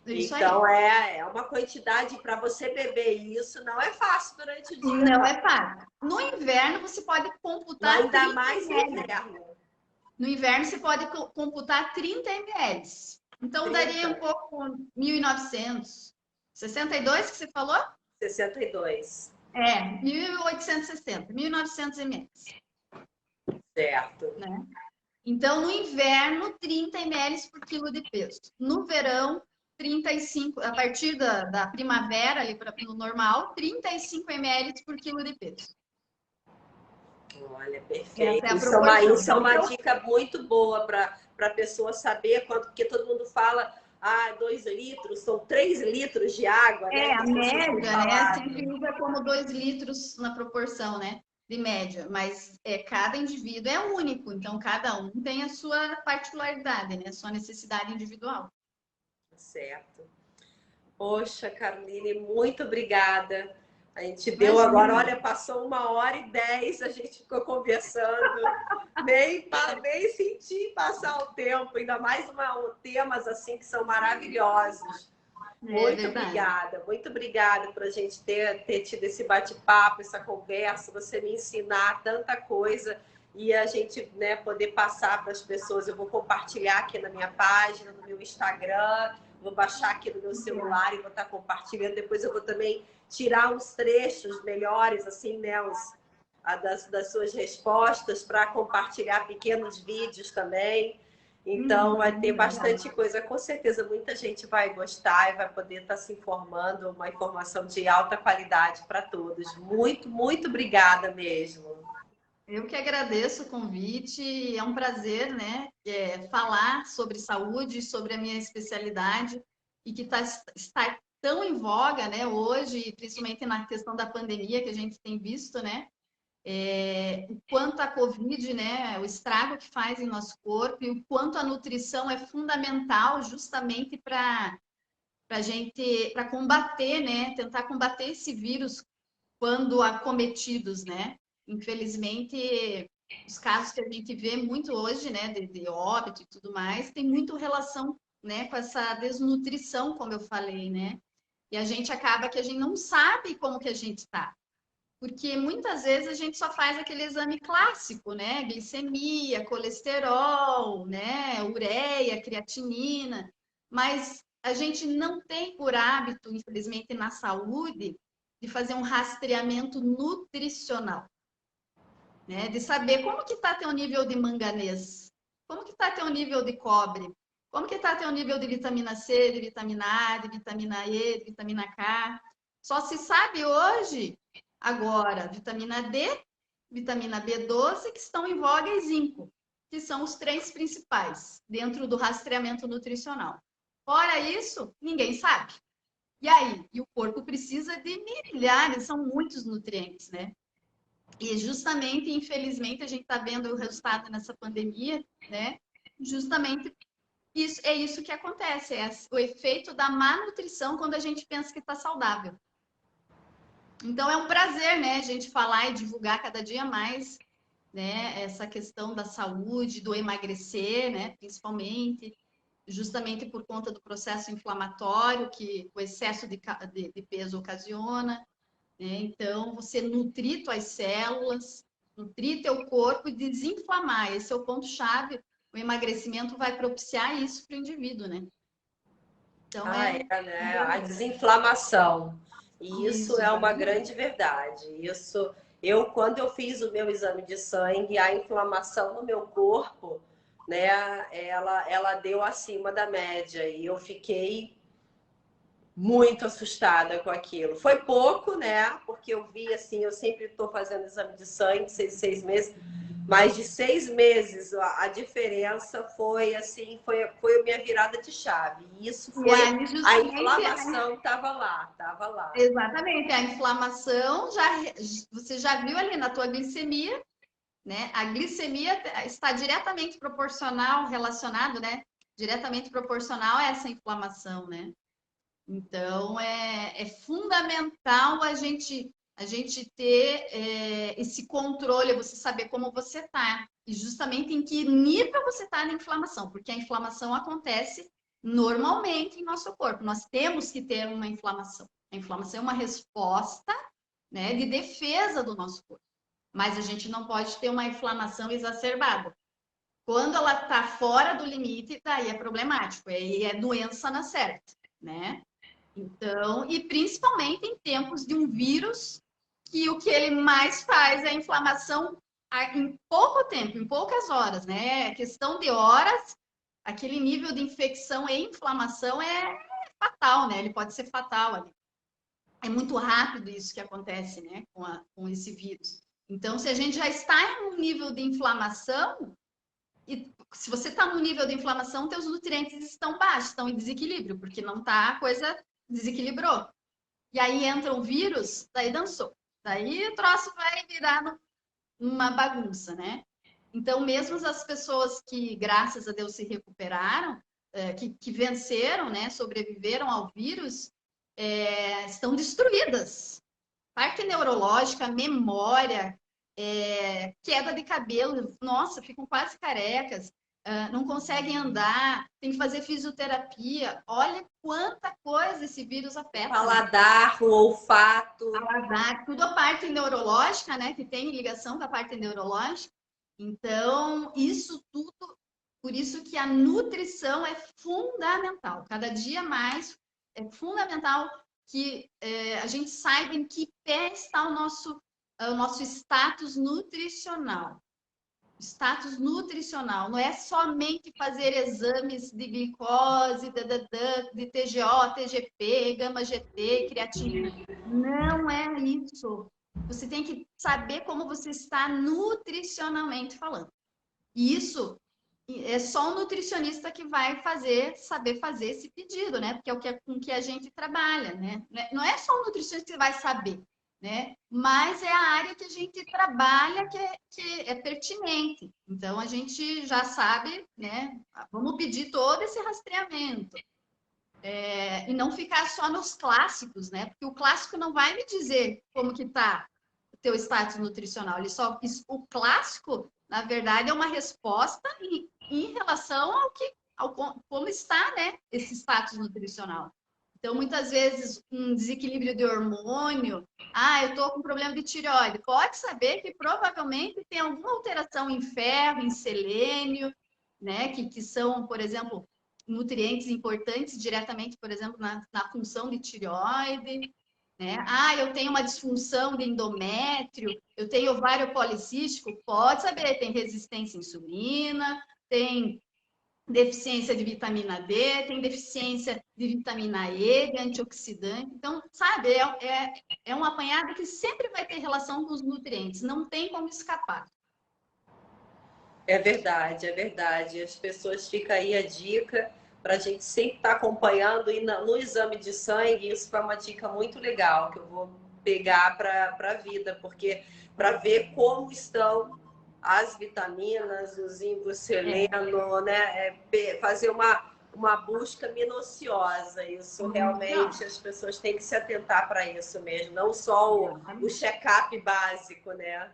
S1: Então, é uma quantidade para você beber isso. Não é fácil durante o dia.
S2: Não é fácil. No inverno, você pode computar...
S1: Ainda mais no inverno.
S2: No inverno, você pode computar 30 ml. Então, 30. Daria um pouco 1.900. 62 que você falou?
S1: 62.
S2: 1.860, 1.900 ml.
S1: Certo.
S2: Né? Então, no inverno, 30 ml por quilo de peso. No verão, 35, a partir da primavera, ali no normal, 35 ml por quilo de peso.
S1: Olha, perfeito.
S2: Isso
S1: é uma dica muito boa para a pessoa saber quanto, porque todo mundo fala, 2 litros, são 3 litros de água, né?
S2: A média, né? Sempre usa como 2 litros na proporção, né? de média, mas cada indivíduo é único, então cada um tem a sua particularidade, né? A sua necessidade individual.
S1: Certo. Poxa, Caroline, muito obrigada. A gente deu
S2: Imagina.
S1: agora, olha, passou 1h10, a gente ficou conversando, nem senti passar o tempo, ainda mais temas assim que são maravilhosos. Muito obrigada por a gente ter tido esse bate-papo, essa conversa, você me ensinar tanta coisa e a gente, né, poder passar para as pessoas. Eu vou compartilhar aqui na minha página, no meu Instagram, vou baixar aqui no meu celular e vou estar compartilhando. Depois eu vou também tirar uns trechos melhores, assim, né, das suas respostas para compartilhar pequenos vídeos também. Então, vai ter bastante coisa. Com certeza, muita gente vai gostar e vai poder estar se informando. Uma informação de alta qualidade para todos. Muito, muito obrigada mesmo.
S2: Eu que agradeço o convite. É um prazer, né, falar sobre saúde, sobre a minha especialidade e que está tão em voga, né, hoje, principalmente na questão da pandemia que a gente tem visto, né? O quanto a Covid, né, o estrago que faz em nosso corpo e o quanto a nutrição é fundamental justamente para combater, né, tentar combater esse vírus quando acometidos, né? Infelizmente, os casos que a gente vê muito hoje, né, de óbito e tudo mais, tem muito relação, né, com essa desnutrição, como eu falei, né? E a gente acaba que a gente não sabe como que a gente está. Porque muitas vezes a gente só faz aquele exame clássico, né? Glicemia, colesterol, né? Ureia, creatinina. Mas a gente não tem por hábito, infelizmente, na saúde, de fazer um rastreamento nutricional, né? De saber como que está teu nível de manganês, como que está teu nível de cobre, como que está teu nível de vitamina C, de vitamina A, de vitamina E, de vitamina K. Só se sabe hoje, agora, vitamina D, vitamina B12, que estão em voga, e zinco, que são os 3 principais dentro do rastreamento nutricional. Fora isso, ninguém sabe. E aí? E o corpo precisa de milhares, são muitos nutrientes, né? E justamente, infelizmente, a gente está vendo o resultado nessa pandemia, né? Justamente é isso que acontece, é o efeito da má nutrição quando a gente pensa que está saudável. Então é um prazer, né, a gente falar e divulgar cada dia mais, né, essa questão da saúde, do emagrecer, né, principalmente, justamente por conta do processo inflamatório que o excesso de peso ocasiona. Então, você nutrir suas células, nutrir teu corpo e desinflamar. Esse é o ponto-chave. O emagrecimento vai propiciar isso para o indivíduo, né? Então,
S1: né? A desinflamação. E isso é uma grande verdade. Quando eu fiz o meu exame de sangue, a inflamação no meu corpo, né, ela deu acima da média. E eu fiquei muito assustada com aquilo. Foi pouco, né? Porque eu vi assim, eu sempre estou fazendo exame de sangue, 6 meses, mas de 6 meses a diferença foi assim, foi a minha virada de chave. E isso foi a inflamação estava lá.
S2: Exatamente, a inflamação você já viu ali na tua glicemia, né? A glicemia está diretamente proporcional, relacionado, né? Diretamente proporcional a essa inflamação, né? Então, é fundamental a gente ter esse controle, você saber como você está e justamente em que nível você está na inflamação, porque a inflamação acontece normalmente em nosso corpo. Nós temos que ter uma inflamação. A inflamação é uma resposta, né, de defesa do nosso corpo, mas a gente não pode ter uma inflamação exacerbada. Quando ela está fora do limite, daí é problemático, aí é doença na certa, né? Então, e principalmente em tempos de um vírus, que o que ele mais faz é a inflamação em pouco tempo, em poucas horas, né? É questão de horas, aquele nível de infecção e inflamação é fatal, né? Ele pode ser fatal ali. É muito rápido isso que acontece, né? Com esse vírus. Então, se a gente já está em um nível de inflamação, e se você está no nível de inflamação, teus nutrientes estão baixos, estão em desequilíbrio, porque não está, a coisa desequilibrou. E aí entra um vírus, daí dançou. Daí o troço vai virar uma bagunça, né? Então, mesmo as pessoas que, graças a Deus, se recuperaram, que venceram, né, sobreviveram ao vírus, estão destruídas. Parte neurológica, memória, queda de cabelo, nossa, ficam quase carecas, não conseguem andar, tem que fazer fisioterapia. Olha quanta coisa esse vírus afeta.
S1: Paladar, o olfato.
S2: Paladar, tudo a parte neurológica, né, que tem ligação com a parte neurológica. Então, isso tudo, por isso que a nutrição é fundamental. Cada dia mais é fundamental que a gente saiba em que pé está o nosso status nutricional. Status nutricional não é somente fazer exames de glicose, de TGO, TGP, gama GT, creatina. Não é isso. Você tem que saber como você está nutricionalmente falando. E isso é só um nutricionista que vai saber fazer esse pedido, né? Porque é com que a gente trabalha, né? Não é só um nutricionista que vai saber, né? Mas é a área que a gente trabalha que é pertinente. Então, a gente já sabe, né? Vamos pedir todo esse rastreamento. E não ficar só nos clássicos, né? Porque o clássico não vai me dizer como que tá o teu status nutricional. O clássico, na verdade, é uma resposta em relação ao como está, né, esse status nutricional. Então, muitas vezes, um desequilíbrio de hormônio, eu estou com problema de tireoide. Pode saber que provavelmente tem alguma alteração em ferro, em selênio, né, que são, por exemplo, nutrientes importantes diretamente, por exemplo, na função de tireoide, né? Eu tenho uma disfunção de endométrio, eu tenho ovário policístico, pode saber, tem resistência à insulina, tem deficiência de vitamina D, tem deficiência de vitamina E, de antioxidante. Então, sabe, é um apanhado que sempre vai ter relação com os nutrientes, não tem como escapar.
S1: É verdade, é verdade. As pessoas ficam aí a dica para a gente sempre estar acompanhando e no exame de sangue, isso foi uma dica muito legal que eu vou pegar para a vida, porque para ver como estão as vitaminas, o zinco, o seleno, né? Fazer uma busca minuciosa. Isso realmente as pessoas têm que se atentar para isso mesmo, não só o check-up básico, né?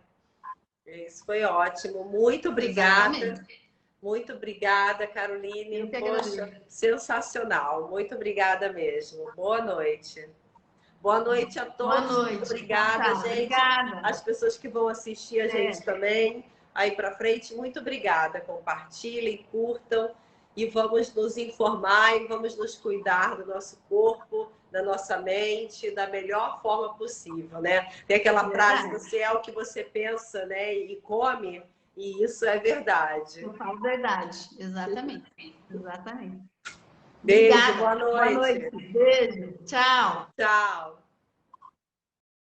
S1: Isso foi ótimo. Muito obrigada.
S2: Exatamente.
S1: Muito obrigada, Caroline. Poxa, sensacional. Muito obrigada mesmo. Boa noite. Boa noite a todos.
S2: Boa noite.
S1: Obrigada, gente.
S2: Obrigada.
S1: As pessoas que vão assistir a gente também aí para frente, muito obrigada. Compartilhem, curtam e vamos nos informar e vamos nos cuidar do nosso corpo, da nossa mente, da melhor forma possível, né? Tem aquela frase do céu que você pensa, né, e come, e isso é verdade.
S2: Eu falo verdade, exatamente. Exatamente.
S1: Beijo,
S2: Obrigada.
S1: boa noite.
S2: Boa noite. Beijo. Tchau.
S1: Tchau.